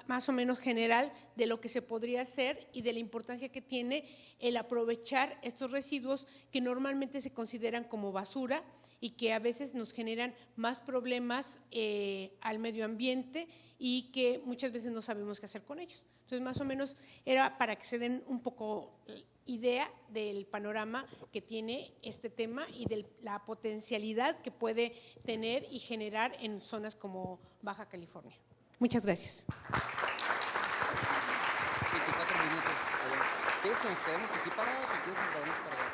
más o menos general de lo que se podría hacer y de la importancia que tiene el aprovechar estos residuos que normalmente se consideran como basura y que a veces nos generan más problemas al medio ambiente y que muchas veces no sabemos qué hacer con ellos. Entonces, más o menos era para que se den un poco idea del panorama que tiene este tema y de la potencialidad que puede tener y generar en zonas como Baja California. Muchas gracias. 24 minutos. ¿Quieres que nos quedemos aquí parados o quieres que vayamos para allá?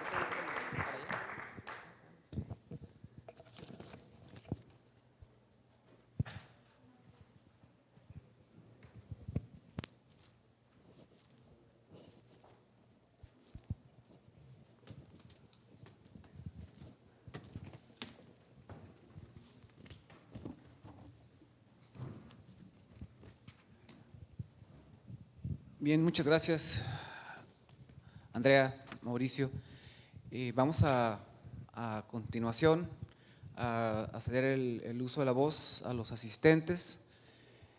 Bien, muchas gracias, Andrea, Mauricio. Vamos a continuación a ceder el uso de la voz a los asistentes.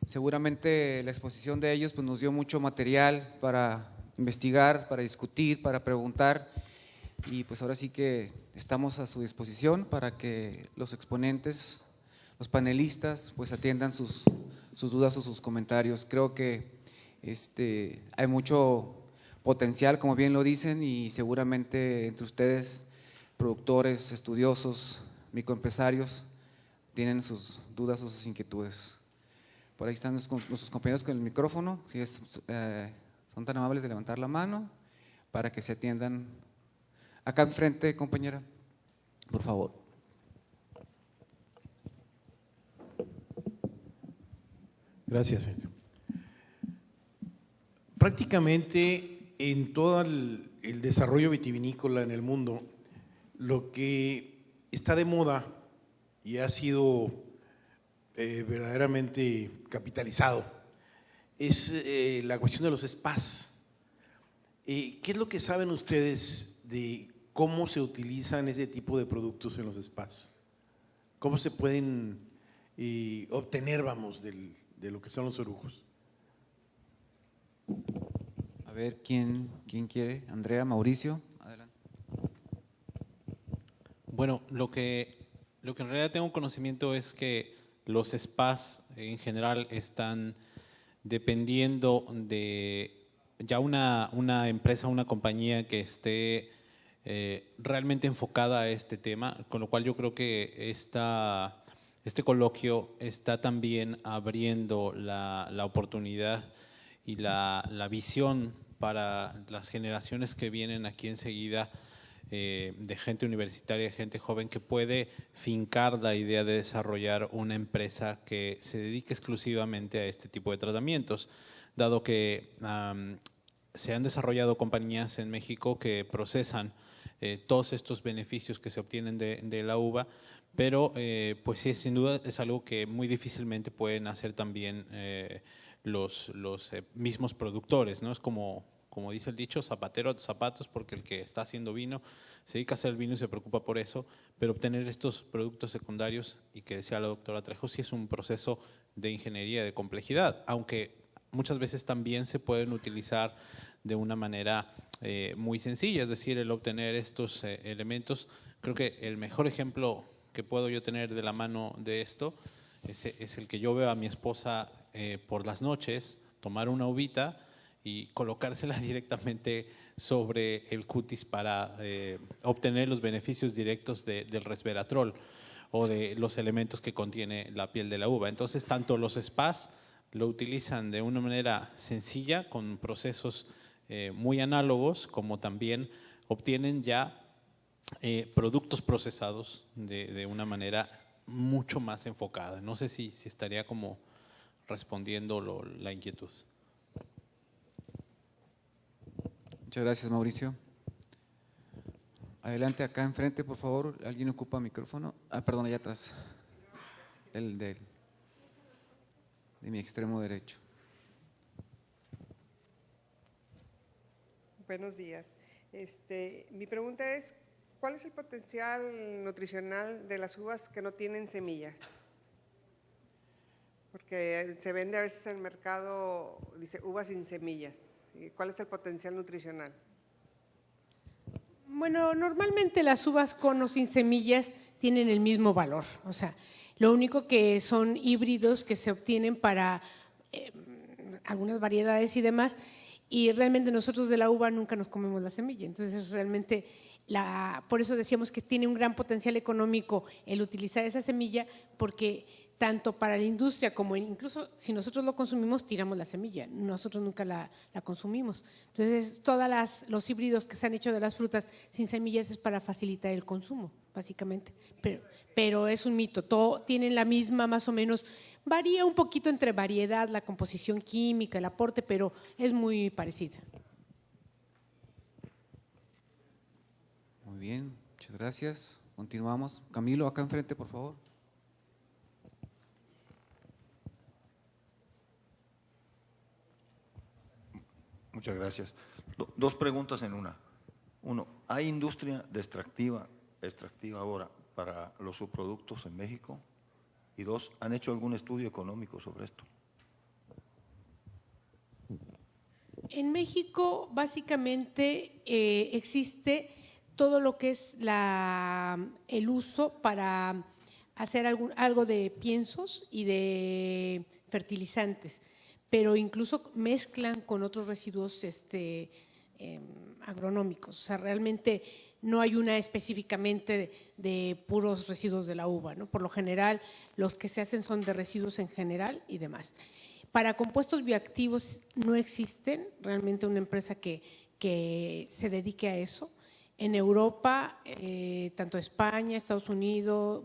Seguramente la exposición de ellos pues, nos dio mucho material para investigar, para discutir, para preguntar, y pues ahora sí que estamos a su disposición para que los exponentes, los panelistas, pues atiendan sus dudas o sus comentarios. Creo que hay mucho potencial, como bien lo dicen, y seguramente entre ustedes, productores, estudiosos, microempresarios, tienen sus dudas o sus inquietudes. Por ahí están nuestros compañeros con el micrófono, si son tan amables de levantar la mano para que se atiendan. Acá enfrente, compañera, por favor. Gracias, señor. Prácticamente en todo el desarrollo vitivinícola en el mundo, lo que está de moda y ha sido verdaderamente capitalizado es la cuestión de los spas. ¿Qué es lo que saben ustedes de cómo se utilizan ese tipo de productos en los spas? ¿Cómo se pueden obtener, vamos, de lo que son los orujos? A ver, ¿quién quiere? Andrea, Mauricio, adelante. Bueno, lo que en realidad tengo conocimiento es que los spas en general están dependiendo de ya una empresa, una compañía que esté realmente enfocada a este tema, con lo cual yo creo que este coloquio está también abriendo la oportunidad y la visión para las generaciones que vienen aquí enseguida, de gente universitaria, de gente joven que puede fincar la idea de desarrollar una empresa que se dedique exclusivamente a este tipo de tratamientos, dado que se han desarrollado compañías en México que procesan todos estos beneficios que se obtienen de la uva, pero pues sí, sin duda es algo que muy difícilmente pueden hacer también los mismos productores, ¿no? Es como dice el dicho, zapatero a tus zapatos, porque el que está haciendo vino se dedica a hacer el vino y se preocupa por eso, pero obtener estos productos secundarios, y que decía la doctora Trejo, sí es un proceso de ingeniería, de complejidad, aunque muchas veces también se pueden utilizar de una manera muy sencilla, es decir, el obtener estos elementos. Creo que el mejor ejemplo que puedo yo tener de la mano de esto es el que yo veo a mi esposa por las noches tomar una uvita y colocársela directamente sobre el cutis para obtener los beneficios directos del resveratrol o de los elementos que contiene la piel de la uva. Entonces, tanto los spas lo utilizan de una manera sencilla, con procesos muy análogos, como también obtienen ya productos procesados de una manera mucho más enfocada. No sé si estaría como respondiendo la inquietud. Muchas gracias, Mauricio. Adelante, acá enfrente, por favor. ¿Alguien ocupa el micrófono? Perdón, allá atrás. El de mi extremo derecho. Buenos días. Mi pregunta es, ¿cuál es el potencial nutricional de las uvas que no tienen semillas? Porque se vende a veces en el mercado, dice, uvas sin semillas. ¿Cuál es el potencial nutricional? Bueno, normalmente las uvas con o sin semillas tienen el mismo valor. O sea, lo único que son híbridos que se obtienen para algunas variedades y demás, y realmente nosotros de la uva nunca nos comemos la semilla. Entonces, realmente, por eso decíamos que tiene un gran potencial económico el utilizar esa semilla, porque tanto para la industria como incluso si nosotros lo consumimos, tiramos la semilla, nosotros nunca la consumimos. Entonces, todos los híbridos que se han hecho de las frutas sin semillas es para facilitar el consumo, básicamente. Pero es un mito, todo tienen la misma, más o menos, varía un poquito entre variedad, la composición química, el aporte, pero es muy parecida. Muy bien, muchas gracias. Continuamos. Camilo, acá enfrente, por favor. Muchas gracias. Dos preguntas en una. Uno, ¿hay industria de extractiva ahora para los subproductos en México? Y dos, ¿han hecho algún estudio económico sobre esto? En México, básicamente, existe todo lo que es el uso para hacer algo de piensos y de fertilizantes, pero incluso mezclan con otros residuos agronómicos. O sea, realmente no hay una específicamente de puros residuos de la uva, ¿no? Por lo general, los que se hacen son de residuos en general y demás. Para compuestos bioactivos no existen realmente una empresa que se dedique a eso. En Europa, tanto España, Estados Unidos,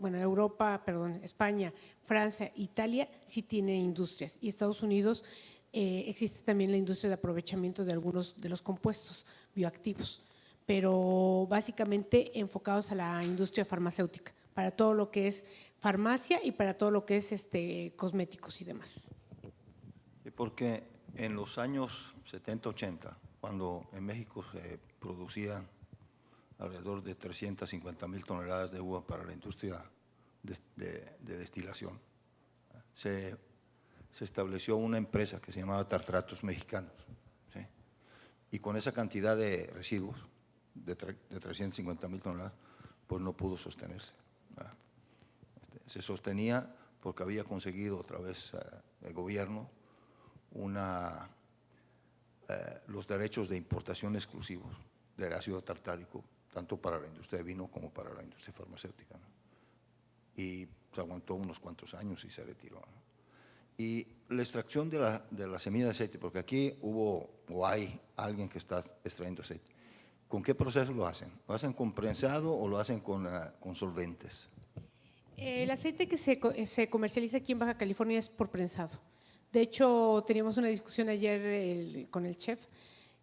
España, Francia, Italia sí tiene industrias, y Estados Unidos existe también la industria de aprovechamiento de algunos de los compuestos bioactivos, pero básicamente enfocados a la industria farmacéutica, para todo lo que es farmacia y para todo lo que es cosméticos y demás. Porque en los años 70, 80, cuando en México se producían alrededor de 350,000 toneladas de uva para la industria de destilación, se estableció una empresa que se llamaba Tartratos Mexicanos, ¿sí? Y con esa cantidad de residuos, de 350,000 toneladas, pues no pudo sostenerse, ¿verdad? Se sostenía porque había conseguido a través del gobierno los derechos de importación exclusivos del ácido tartárico, tanto para la industria de vino como para la industria farmacéutica, ¿no? Y se aguantó unos cuantos años y se retiró, ¿no? Y la extracción de la semilla de aceite, porque aquí hay alguien que está extrayendo aceite, ¿con qué proceso lo hacen? ¿Lo hacen con prensado o lo hacen con solventes? El aceite que se comercializa aquí en Baja California es por prensado. De hecho, teníamos una discusión ayer con el chef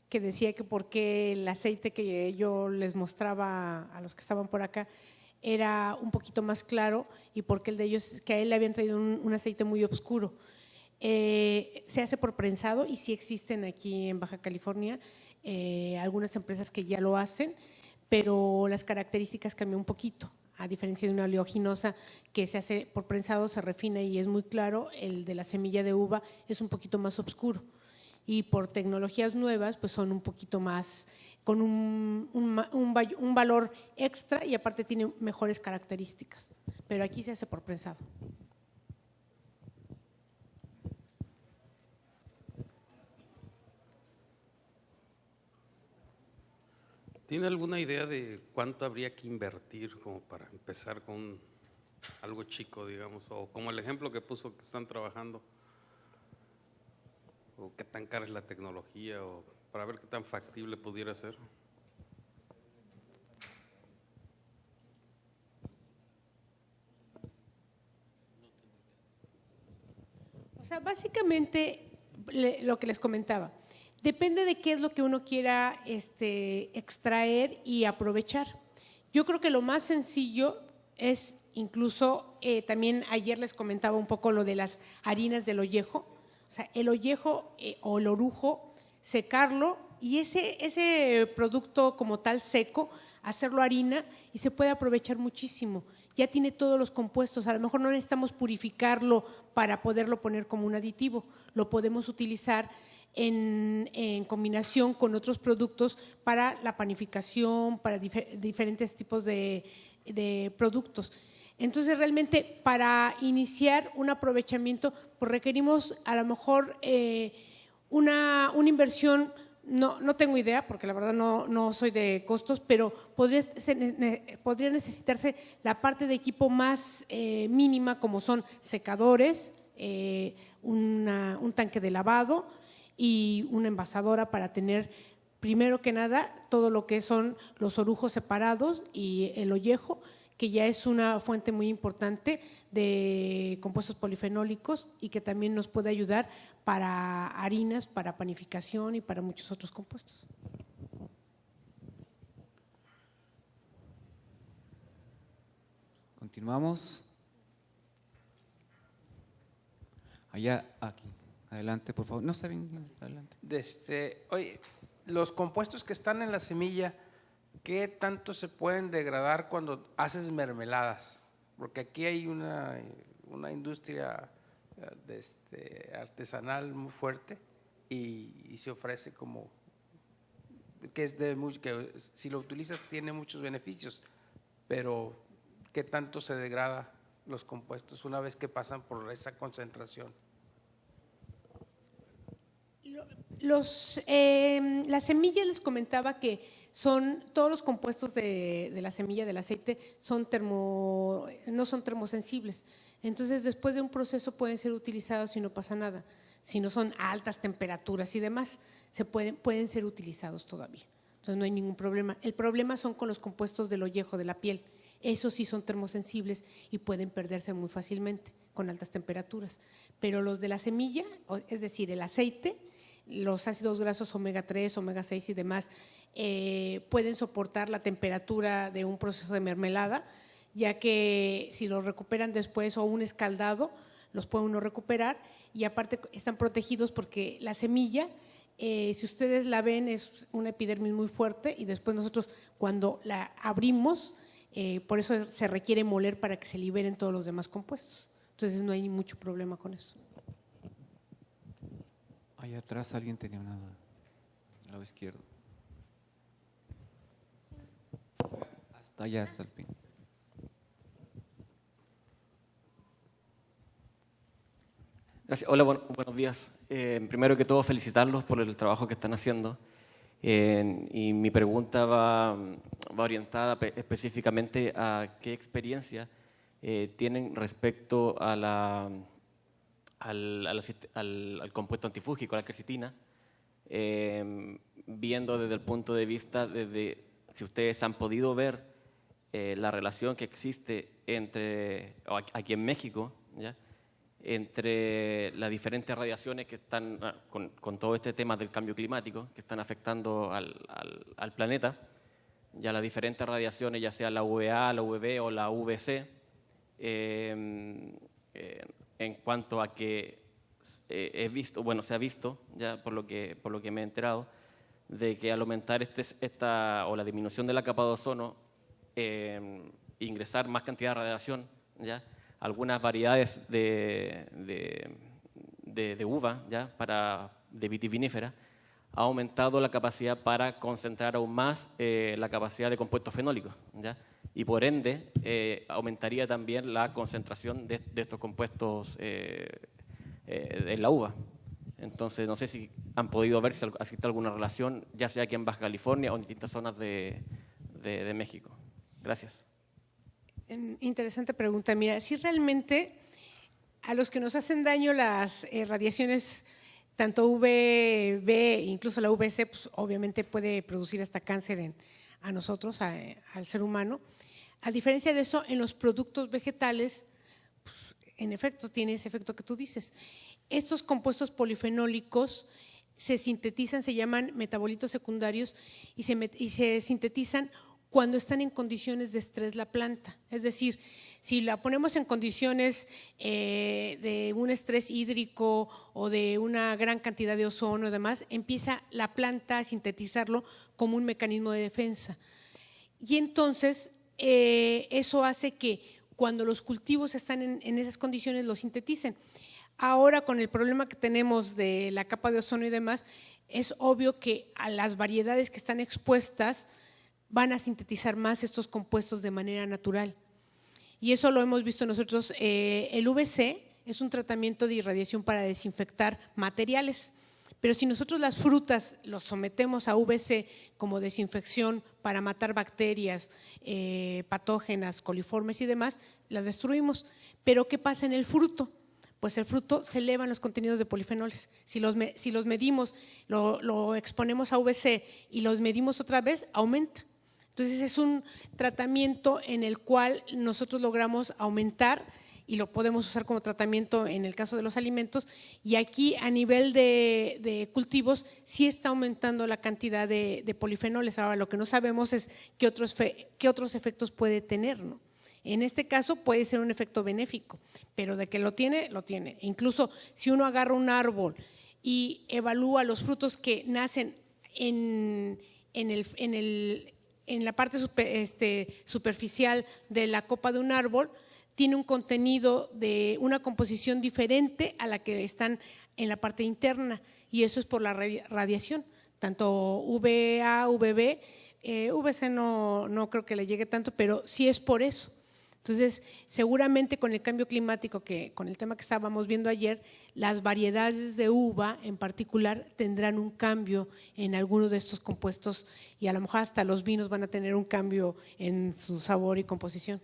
que decía que por qué el aceite que yo les mostraba a los que estaban por acá era un poquito más claro y porque el de ellos, que a él le habían traído un aceite muy oscuro. Se hace por prensado y sí existen aquí en Baja California algunas empresas que ya lo hacen, pero las características cambian un poquito. A diferencia de una oleaginosa que se hace por prensado, se refina y es muy claro, el de la semilla de uva es un poquito más oscuro. Y por tecnologías nuevas, pues son un poquito más, con un valor extra y aparte tiene mejores características. Pero aquí se hace por prensado. ¿Tiene alguna idea de cuánto habría que invertir como para empezar con algo chico, digamos, o como el ejemplo que puso que están trabajando? ¿O qué tan cara es la tecnología? O para ver qué tan factible pudiera ser. O sea, básicamente lo que les comentaba, depende de qué es lo que uno quiera extraer y aprovechar. Yo creo que lo más sencillo es incluso, también ayer les comentaba un poco lo de las harinas del ollejo, o sea, el ollejo o el orujo, secarlo y ese producto como tal seco, hacerlo harina y se puede aprovechar muchísimo. Ya tiene todos los compuestos, a lo mejor no necesitamos purificarlo para poderlo poner como un aditivo, lo podemos utilizar en combinación con otros productos para la panificación, para diferentes tipos de productos. Entonces, realmente para iniciar un aprovechamiento, pues requerimos a lo mejor una inversión, no tengo idea, porque la verdad no soy de costos, pero podría necesitarse la parte de equipo más mínima, como son secadores, un tanque de lavado y una envasadora para tener, primero que nada, todo lo que son los orujos separados y el ollejo, que ya es una fuente muy importante de compuestos polifenólicos y que también nos puede ayudar para harinas, para panificación y para muchos otros compuestos. Continuamos. Allá, aquí. Adelante, por favor. No, está bien, adelante. Oye, los compuestos que están en la semilla ¿qué tanto se pueden degradar cuando haces mermeladas? Porque aquí hay una industria artesanal muy fuerte y se ofrece como que si lo utilizas tiene muchos beneficios, pero ¿qué tanto se degrada los compuestos una vez que pasan por esa concentración? Las semillas, les comentaba que todos los compuestos de la semilla del aceite no son termosensibles. Entonces, después de un proceso pueden ser utilizados y no pasa nada. Si no son a altas temperaturas y demás, pueden ser utilizados todavía. Entonces, no hay ningún problema. El problema son con los compuestos del ollejo de la piel. Esos sí son termosensibles y pueden perderse muy fácilmente con altas temperaturas. Pero los de la semilla, es decir, el aceite, los ácidos grasos omega 3, omega 6 y demás, pueden soportar la temperatura de un proceso de mermelada, ya que si los recuperan después o un escaldado, los puede uno recuperar y aparte están protegidos porque la semilla, si ustedes la ven, es una epidermis muy fuerte y después nosotros cuando la abrimos, por eso se requiere moler para que se liberen todos los demás compuestos. Entonces no hay mucho problema con eso. Allá atrás alguien tenía una duda, al lado izquierdo. Hasta allá, hasta el pin. Gracias. Hola, buenos días. Primero que todo, felicitarlos por el trabajo que están haciendo. Y mi pregunta va orientada específicamente a qué experiencia tienen respecto a al compuesto antifúngico, a la quercetina, viendo desde el punto de vista, si ustedes han podido ver la relación que existe aquí en México, ¿ya?, entre las diferentes radiaciones que están con todo este tema del cambio climático, que están afectando al planeta, ya las diferentes radiaciones, ya sea la UVA, la UVB o la UVC, en cuanto a que se ha visto, ya por lo que me he enterado, de que al aumentar la disminución de la capa de ozono, ingresar más cantidad de radiación, ya algunas variedades de uva, ya de vitivinífera, ha aumentado la capacidad para concentrar aún más la capacidad de compuestos fenólicos, ¿ya? Y por ende aumentaría también la concentración de estos compuestos en la uva. Entonces, no sé si han podido ver si existe alguna relación, ya sea aquí en Baja California o en distintas zonas de México. Gracias. Interesante pregunta. Mira, si realmente a los que nos hacen daño las radiaciones, tanto UVB, incluso la UVC, pues obviamente puede producir hasta cáncer a nosotros, al ser humano. A diferencia de eso, en los productos vegetales, pues, en efecto, tiene ese efecto que tú dices. Estos compuestos polifenólicos se sintetizan, se llaman metabolitos secundarios y se sintetizan cuando están en condiciones de estrés la planta. Es decir, si la ponemos en condiciones de un estrés hídrico o de una gran cantidad de ozono y demás, empieza la planta a sintetizarlo como un mecanismo de defensa. Y entonces eso hace que cuando los cultivos están en esas condiciones lo sinteticen. Ahora, con el problema que tenemos de la capa de ozono y demás, es obvio que a las variedades que están expuestas van a sintetizar más estos compuestos de manera natural. Y eso lo hemos visto nosotros. El UVC es un tratamiento de irradiación para desinfectar materiales, pero si nosotros las frutas los sometemos a UVC como desinfección para matar bacterias, patógenas, coliformes y demás, las destruimos. Pero ¿qué pasa en el fruto? Pues el fruto se elevan los contenidos de polifenoles. Si los medimos, lo exponemos a UVC y los medimos otra vez, aumenta. Entonces es un tratamiento en el cual nosotros logramos aumentar y lo podemos usar como tratamiento en el caso de los alimentos, y aquí a nivel de cultivos sí está aumentando la cantidad de polifenoles. Ahora lo que no sabemos es qué otros efectos puede tener, ¿no? En este caso puede ser un efecto benéfico, pero de que lo tiene, lo tiene. Incluso si uno agarra un árbol y evalúa los frutos que nacen en en la parte superficial de la copa de un árbol tiene un contenido de una composición diferente a la que están en la parte interna, y eso es por la radiación, tanto UVA, UVB, UVC no creo que le llegue tanto, pero sí es por eso. Entonces, seguramente con el cambio climático, con el tema que estábamos viendo ayer, las variedades de uva en particular tendrán un cambio en algunos de estos compuestos, y a lo mejor hasta los vinos van a tener un cambio en su sabor y composición.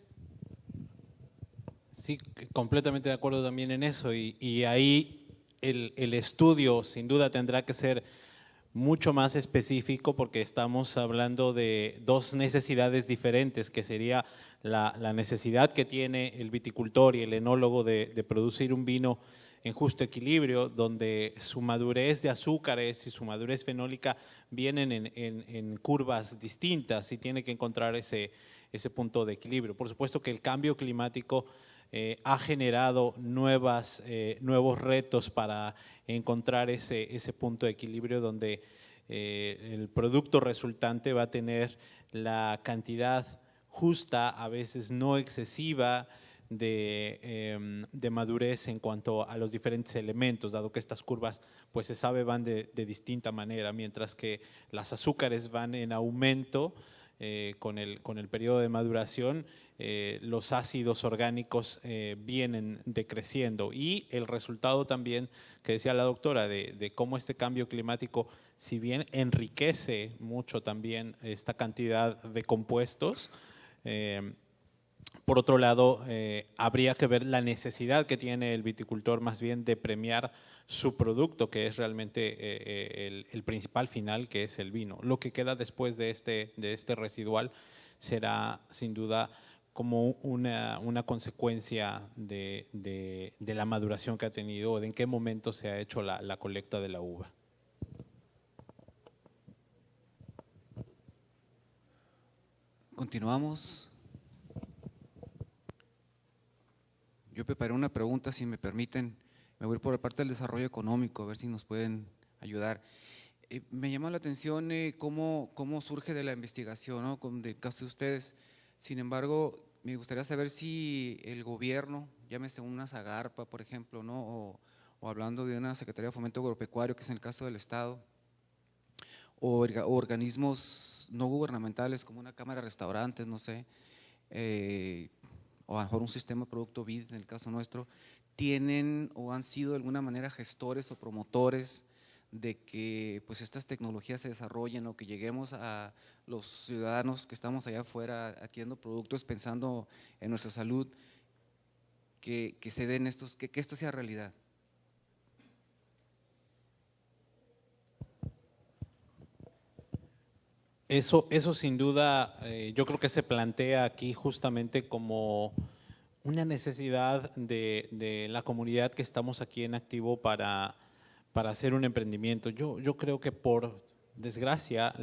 Sí, completamente de acuerdo también en eso, y ahí el estudio sin duda tendrá que ser mucho más específico, porque estamos hablando de dos necesidades diferentes, que sería la necesidad que tiene el viticultor y el enólogo de producir un vino en justo equilibrio, donde su madurez de azúcares y su madurez fenólica vienen en curvas distintas, y tiene que encontrar ese punto de equilibrio. Por supuesto que el cambio climático ha generado nuevos retos para encontrar ese punto de equilibrio, donde el producto resultante va a tener la cantidad justa, a veces no excesiva, de madurez en cuanto a los diferentes elementos, dado que estas curvas, pues se sabe, van de distinta manera, mientras que las azúcares van en aumento con el periodo de maduración. Los ácidos orgánicos vienen decreciendo, y el resultado también que decía la doctora de cómo este cambio climático, si bien enriquece mucho también esta cantidad de compuestos, por otro lado habría que ver la necesidad que tiene el viticultor más bien de premiar su producto, que es realmente el principal final, que es el vino. Lo que queda después de este residual será sin duda como una consecuencia de la maduración que ha tenido, o de en qué momento se ha hecho la colecta de la uva. Continuamos. Yo preparé una pregunta, si me permiten. Me voy por la parte del desarrollo económico, a ver si nos pueden ayudar. Me llama la atención cómo surge de la investigación, ¿no?, del caso de ustedes. Sin embargo, me gustaría saber si el gobierno, llámese una Zagarpa, por ejemplo, ¿no?, o hablando de una Secretaría de Fomento Agropecuario, que es en el caso del Estado, o organismos no gubernamentales como una cámara de restaurantes, no sé, o a lo mejor un sistema producto vid, en el caso nuestro, tienen o han sido de alguna manera gestores o promotores de que pues estas tecnologías se desarrollen, o que lleguemos a los ciudadanos que estamos allá afuera adquiriendo productos pensando en nuestra salud, que se den estos, que esto sea realidad. Eso sin duda, yo creo que se plantea aquí justamente como una necesidad de la comunidad que estamos aquí en activo para hacer un emprendimiento. Yo creo que, por desgracia,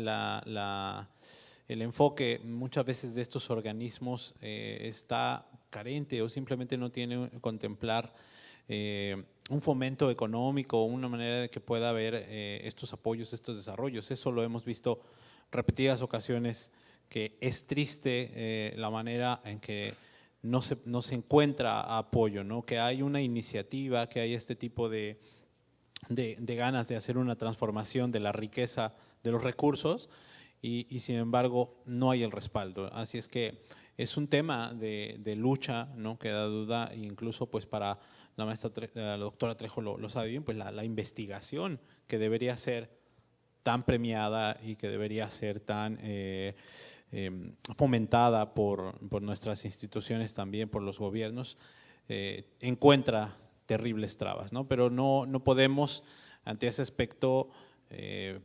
el enfoque muchas veces de estos organismos está carente, o simplemente no tiene contemplar un fomento económico, una manera de que pueda haber estos apoyos, estos desarrollos. Eso lo hemos visto repetidas ocasiones, que es triste la manera en que no se encuentra apoyo, ¿no?, que hay una iniciativa, que hay este tipo de ganas de hacer una transformación de la riqueza de los recursos, y sin embargo no hay el respaldo. Así es que es un tema de lucha, no queda duda, e incluso pues para la doctora Trejo lo sabe bien, pues la investigación, que debería ser tan premiada y que debería ser tan fomentada por nuestras instituciones, también por los gobiernos, encuentra terribles trabas, ¿no? Pero no podemos ante ese aspecto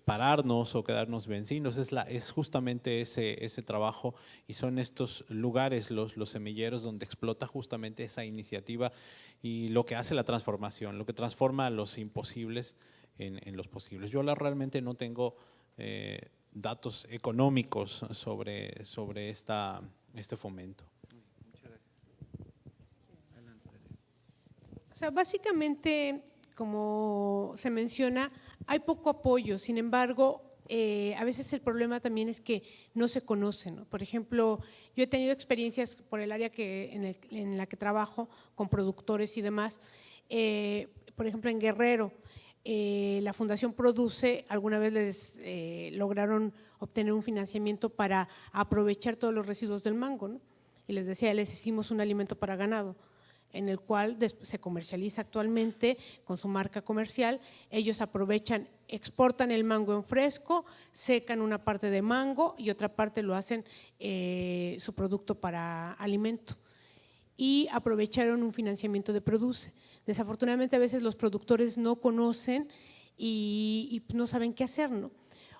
pararnos o quedarnos vencidos. Es justamente ese trabajo, y son estos lugares, los semilleros, donde explota justamente esa iniciativa, y lo que hace la transformación, lo que transforma los imposibles en los posibles. Yo realmente no tengo datos económicos sobre este fomento. Muchas gracias. Adelante. O sea, básicamente, como se menciona, hay poco apoyo. Sin embargo, a veces el problema también es que no se conocen, ¿no? Por ejemplo, yo he tenido experiencias por el área en la que trabajo con productores y demás. Por ejemplo, en Guerrero, la Fundación Produce, alguna vez les lograron obtener un financiamiento para aprovechar todos los residuos del mango, ¿no? Y les decía, les hicimos un alimento para ganado, en el cual se comercializa actualmente con su marca comercial. Ellos aprovechan, exportan el mango en fresco, secan una parte de mango y otra parte lo hacen su producto para alimento. Y aprovecharon un financiamiento de Produce. Desafortunadamente a veces los productores no conocen y no saben qué hacer, ¿no?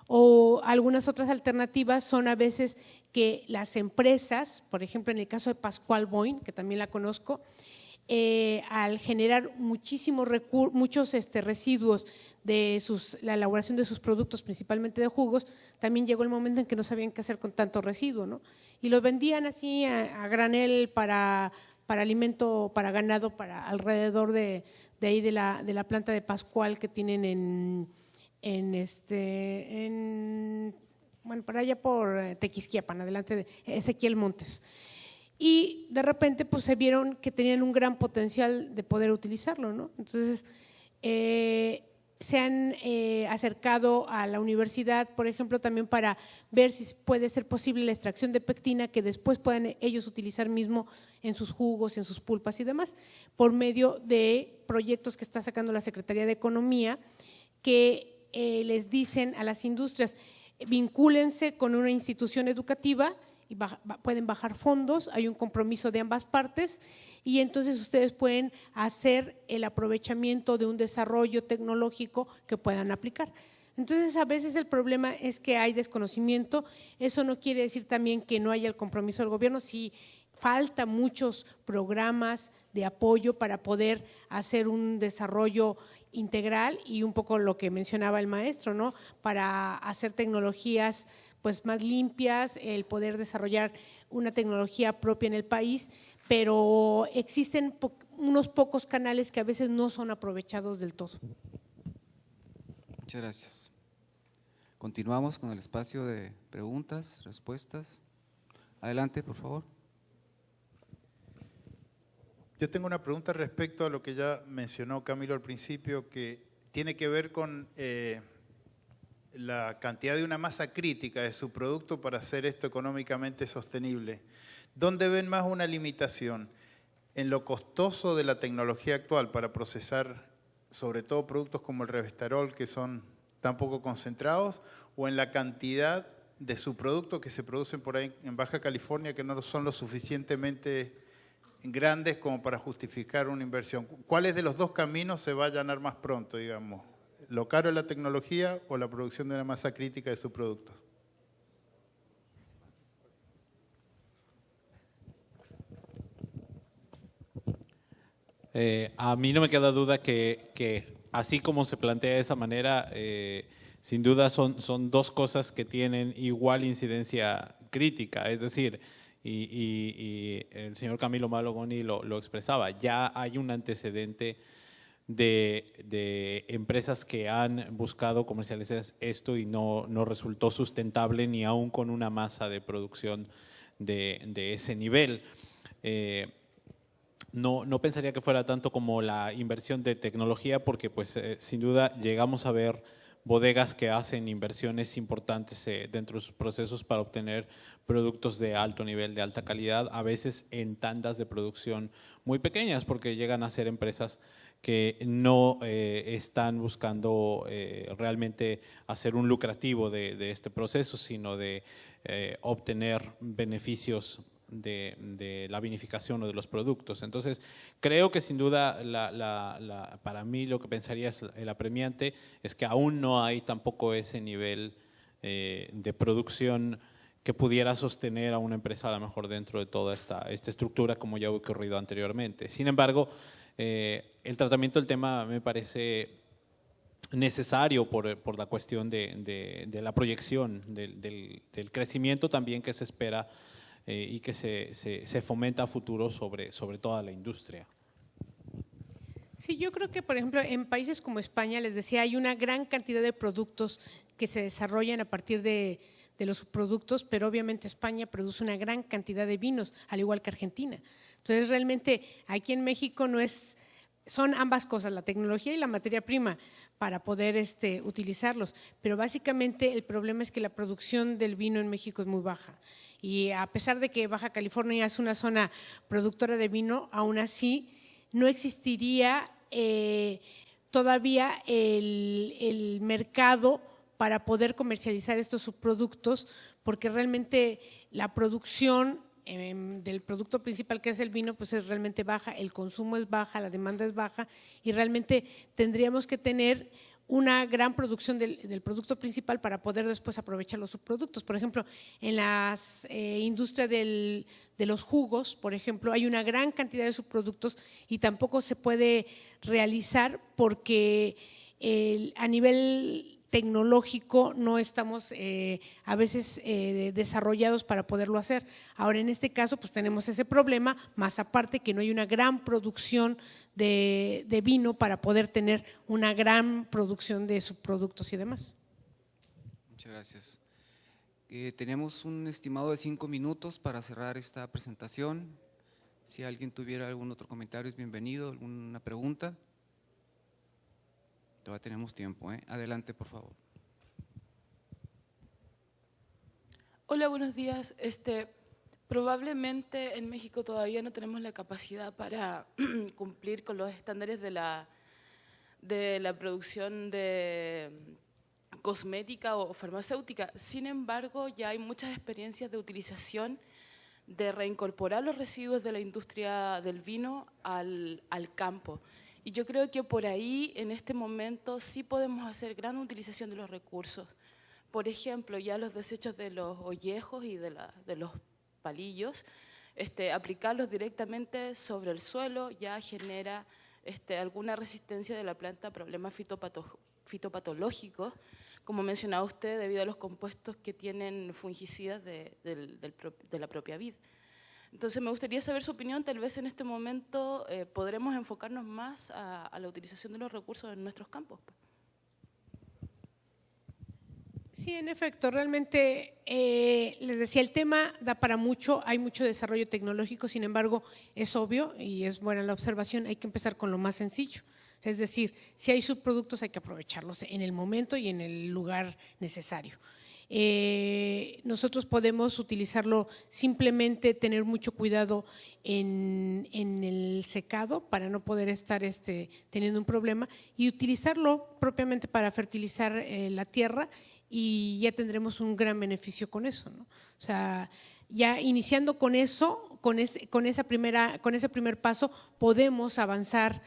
O algunas otras alternativas son a veces que las empresas, por ejemplo en el caso de Pascual Boin, que también la conozco, al generar muchos residuos de la elaboración de sus productos, principalmente de jugos, también llegó el momento en que no sabían qué hacer con tanto residuo, ¿no? Y los vendían así a granel para alimento, para ganado, para alrededor de ahí de la planta de Pascual que tienen bueno, para allá por Tequisquiapan, adelante de Ezequiel Montes. Y de repente pues se vieron que tenían un gran potencial de poder utilizarlo, ¿no? Entonces se han acercado a la universidad, por ejemplo, también para ver si puede ser posible la extracción de pectina que después puedan ellos utilizar mismo en sus jugos, en sus pulpas y demás, por medio de proyectos que está sacando la Secretaría de Economía que les dicen a las industrias, vincúlense con una institución educativa y pueden bajar fondos, hay un compromiso de ambas partes y entonces ustedes pueden hacer el aprovechamiento de un desarrollo tecnológico que puedan aplicar. Entonces a veces el problema es que hay desconocimiento, eso no quiere decir también que no haya el compromiso del gobierno, sí falta muchos programas de apoyo para poder hacer un desarrollo integral y un poco lo que mencionaba el maestro, ¿no? Para hacer tecnologías pues más limpias, el poder desarrollar una tecnología propia en el país, pero existen unos pocos canales que a veces no son aprovechados del todo. Muchas gracias. Continuamos con el espacio de preguntas, respuestas. Adelante, por favor. Yo tengo una pregunta respecto a lo que ya mencionó Camilo al principio, que tiene que ver con la cantidad de una masa crítica de su producto para hacer esto económicamente sostenible. ¿Dónde ven más una limitación? ¿En lo costoso de la tecnología actual para procesar sobre todo productos como el resveratrol que son tan poco concentrados, o en la cantidad de su producto que se producen por ahí en Baja California que no son lo suficientemente grandes como para justificar una inversión? ¿Cuáles de los dos caminos se va a allanar más pronto, digamos? ¿Lo caro de la tecnología o la producción de una masa crítica de su producto? A mí no me queda duda que así como se plantea de esa manera, sin duda son dos cosas que tienen igual incidencia crítica, es decir, y el señor Camilo Malogoni lo expresaba, ya hay un antecedente de empresas que han buscado comercializar esto y no resultó sustentable ni aún con una masa de producción de ese nivel. No pensaría que fuera tanto como la inversión de tecnología, porque pues sin duda llegamos a ver bodegas que hacen inversiones importantes dentro de sus procesos para obtener productos de alto nivel, de alta calidad, a veces en tandas de producción muy pequeñas, porque llegan a ser empresas que no están buscando realmente hacer un lucrativo de este proceso, sino de obtener beneficios de la vinificación o de los productos. Entonces, creo que sin duda para mí lo que pensaría es el apremiante es que aún no hay tampoco ese nivel de producción que pudiera sostener a una empresa a lo mejor dentro de toda esta estructura como ya ha ocurrido anteriormente. Sin embargo, el tratamiento del tema me parece necesario por la cuestión de la proyección, del crecimiento también que se espera y que se fomenta a futuro sobre toda la industria. Sí, yo creo que, por ejemplo, en países como España, les decía, hay una gran cantidad de productos que se desarrollan a partir de los subproductos, pero obviamente España produce una gran cantidad de vinos, al igual que Argentina. Entonces, realmente aquí en México son ambas cosas, la tecnología y la materia prima, para poder utilizarlos. Pero básicamente el problema es que la producción del vino en México es muy baja. Y a pesar de que Baja California es una zona productora de vino, aún así no existiría todavía el mercado para poder comercializar estos subproductos, porque realmente la producción del producto principal, que es el vino, pues es realmente baja, el consumo es baja, la demanda es baja, y realmente tendríamos que tener una gran producción del producto principal para poder después aprovechar los subproductos. Por ejemplo, en la industria de los jugos, por ejemplo, hay una gran cantidad de subproductos y tampoco se puede realizar porque a nivel tecnológico no estamos a veces desarrollados para poderlo hacer. Ahora, en este caso, pues tenemos ese problema, más aparte que no hay una gran producción de vino para poder tener una gran producción de subproductos y demás. Muchas gracias. Tenemos un estimado de 5 minutos para cerrar esta presentación. Si alguien tuviera algún otro comentario, es bienvenido. ¿Alguna pregunta? Todavía tenemos tiempo, ¿eh? Adelante, por favor. Hola, buenos días. Probablemente en México todavía no tenemos la capacidad para cumplir con los estándares de la producción de cosmética o farmacéutica. Sin embargo, ya hay muchas experiencias de utilización de reincorporar los residuos de la industria del vino al campo. Y yo creo que por ahí, en este momento, sí podemos hacer gran utilización de los recursos. Por ejemplo, ya los desechos de los ollejos y de los palillos, aplicarlos directamente sobre el suelo ya genera alguna resistencia de la planta a problemas fitopatológicos, como mencionaba usted, debido a los compuestos que tienen fungicidas de la propia vid. Entonces, me gustaría saber su opinión. Tal vez en este momento podremos enfocarnos más a la utilización de los recursos en nuestros campos. Sí, en efecto, realmente les decía, el tema da para mucho, hay mucho desarrollo tecnológico, sin embargo, es obvio y es buena la observación, hay que empezar con lo más sencillo. Es decir, si hay subproductos hay que aprovecharlos en el momento y en el lugar necesario. Nosotros podemos utilizarlo, simplemente tener mucho cuidado en el secado para no poder estar teniendo un problema y utilizarlo propiamente para fertilizar la tierra y ya tendremos un gran beneficio con eso, ¿no? O sea, ya iniciando con eso, con ese primer paso, podemos avanzar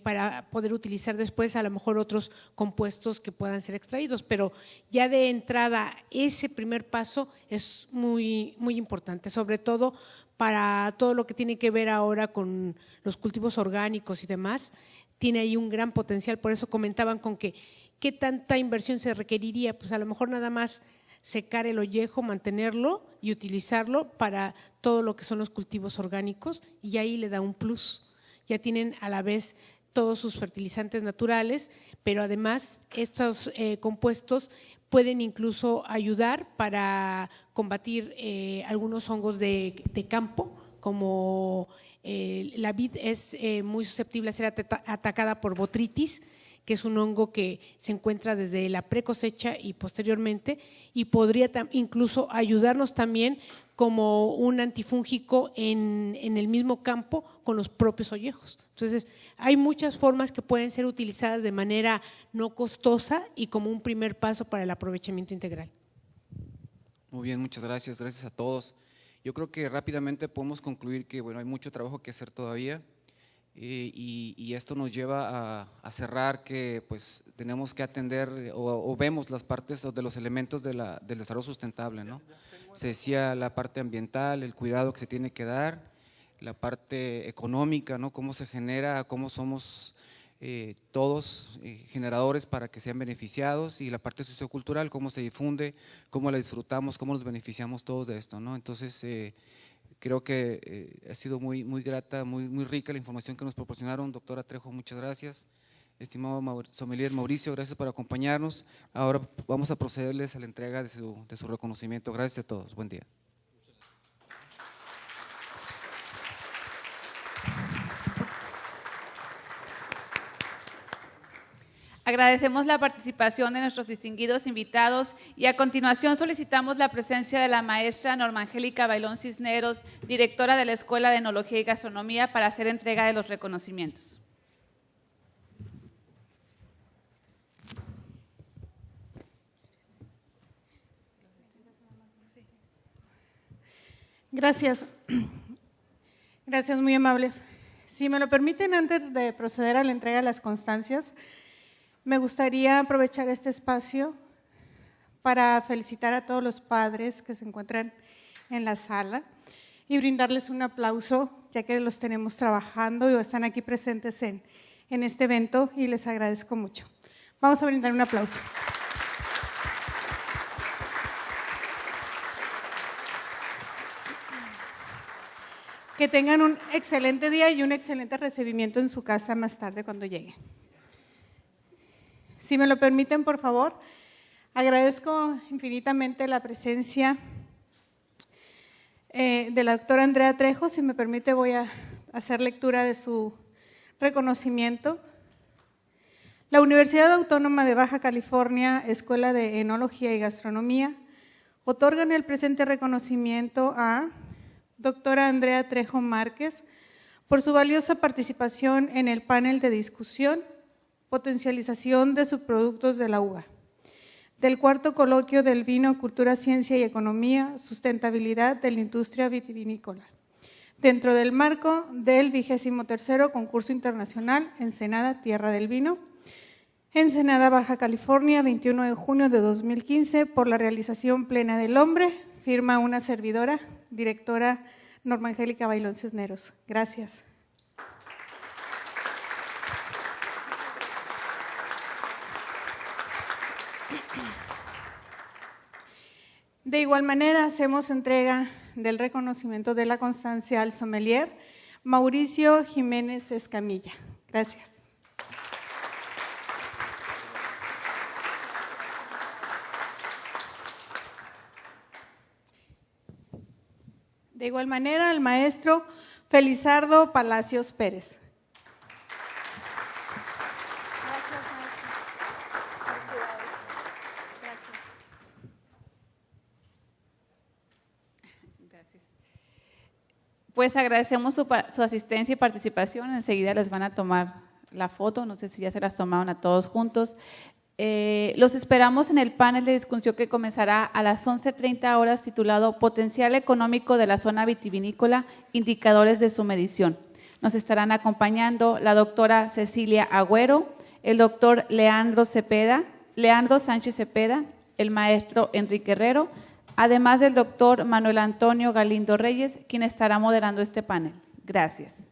para poder utilizar después a lo mejor otros compuestos que puedan ser extraídos, pero ya de entrada ese primer paso es muy, muy importante, sobre todo para todo lo que tiene que ver ahora con los cultivos orgánicos y demás, tiene ahí un gran potencial. Por eso comentaban con que qué tanta inversión se requeriría, pues a lo mejor nada más secar el ollejo, mantenerlo y utilizarlo para todo lo que son los cultivos orgánicos y ahí le da un plus. Ya tienen a la vez todos sus fertilizantes naturales, pero además estos compuestos pueden incluso ayudar para combatir algunos hongos de campo, como la vid es muy susceptible a ser atacada por botrytis, que es un hongo que se encuentra desde la precosecha y posteriormente, y podría incluso ayudarnos también como un antifúngico en el mismo campo con los propios ollejos. Entonces, hay muchas formas que pueden ser utilizadas de manera no costosa y como un primer paso para el aprovechamiento integral. Muy bien, muchas gracias. Gracias a todos. Yo creo que rápidamente podemos concluir que bueno, hay mucho trabajo que hacer todavía. Y esto nos lleva a cerrar que pues tenemos que atender o vemos las partes de los elementos del desarrollo sustentable, ¿no? Se decía la parte ambiental, el cuidado que se tiene que dar, la parte económica, ¿no? Cómo se genera, cómo somos todos generadores para que sean beneficiados, y la parte sociocultural, cómo se difunde, cómo la disfrutamos, cómo nos beneficiamos todos de esto, ¿no? Entonces Creo que ha sido muy grata, muy rica la información que nos proporcionaron. Doctora Trejo, muchas gracias. Estimado sommelier Mauricio, gracias por acompañarnos. Ahora vamos a procederles a la entrega de su reconocimiento. Gracias a todos. Buen día. Agradecemos la participación de nuestros distinguidos invitados y a continuación solicitamos la presencia de la maestra Norma Angélica Bailón Cisneros, directora de la Escuela de Enología y Gastronomía, para hacer entrega de los reconocimientos. Gracias. Gracias, muy amables. Si me lo permiten, antes de proceder a la entrega de las constancias, me gustaría aprovechar este espacio para felicitar a todos los padres que se encuentran en la sala y brindarles un aplauso, ya que los tenemos trabajando y están aquí presentes en este evento y les agradezco mucho. Vamos a brindar un aplauso. Que tengan un excelente día y un excelente recibimiento en su casa más tarde cuando lleguen. Si me lo permiten, por favor, agradezco infinitamente la presencia de la doctora Andrea Trejo. Si me permite, voy a hacer lectura de su reconocimiento. La Universidad Autónoma de Baja California, Escuela de Enología y Gastronomía, otorgan el presente reconocimiento a doctora Andrea Trejo Márquez por su valiosa participación en el panel de discusión Potencialización de subproductos de la uva, del cuarto coloquio del vino, cultura, ciencia y economía, sustentabilidad de la industria vitivinícola, dentro del marco del 23º Concurso Internacional Ensenada Tierra del Vino, Ensenada, Baja California, 21 de junio de 2015, por la realización plena del hombre, firma una servidora, directora Norma Angélica Bailón Cisneros. Gracias. De igual manera, hacemos entrega del reconocimiento de la constancia al sommelier Mauricio Jiménez Escamilla. Gracias. De igual manera, al maestro Felizardo Palacios Pérez. Pues agradecemos su asistencia y participación. Enseguida les van a tomar la foto, no sé si ya se las tomaron a todos juntos. Los esperamos en el panel de discusión que comenzará a las 11:30 horas, titulado Potencial Económico de la Zona Vitivinícola, Indicadores de su Medición. Nos estarán acompañando la doctora Cecilia Agüero, el doctor Leandro Sánchez Cepeda, el maestro Enrique Herrero, además del doctor Manuel Antonio Galindo Reyes, quien estará moderando este panel. Gracias.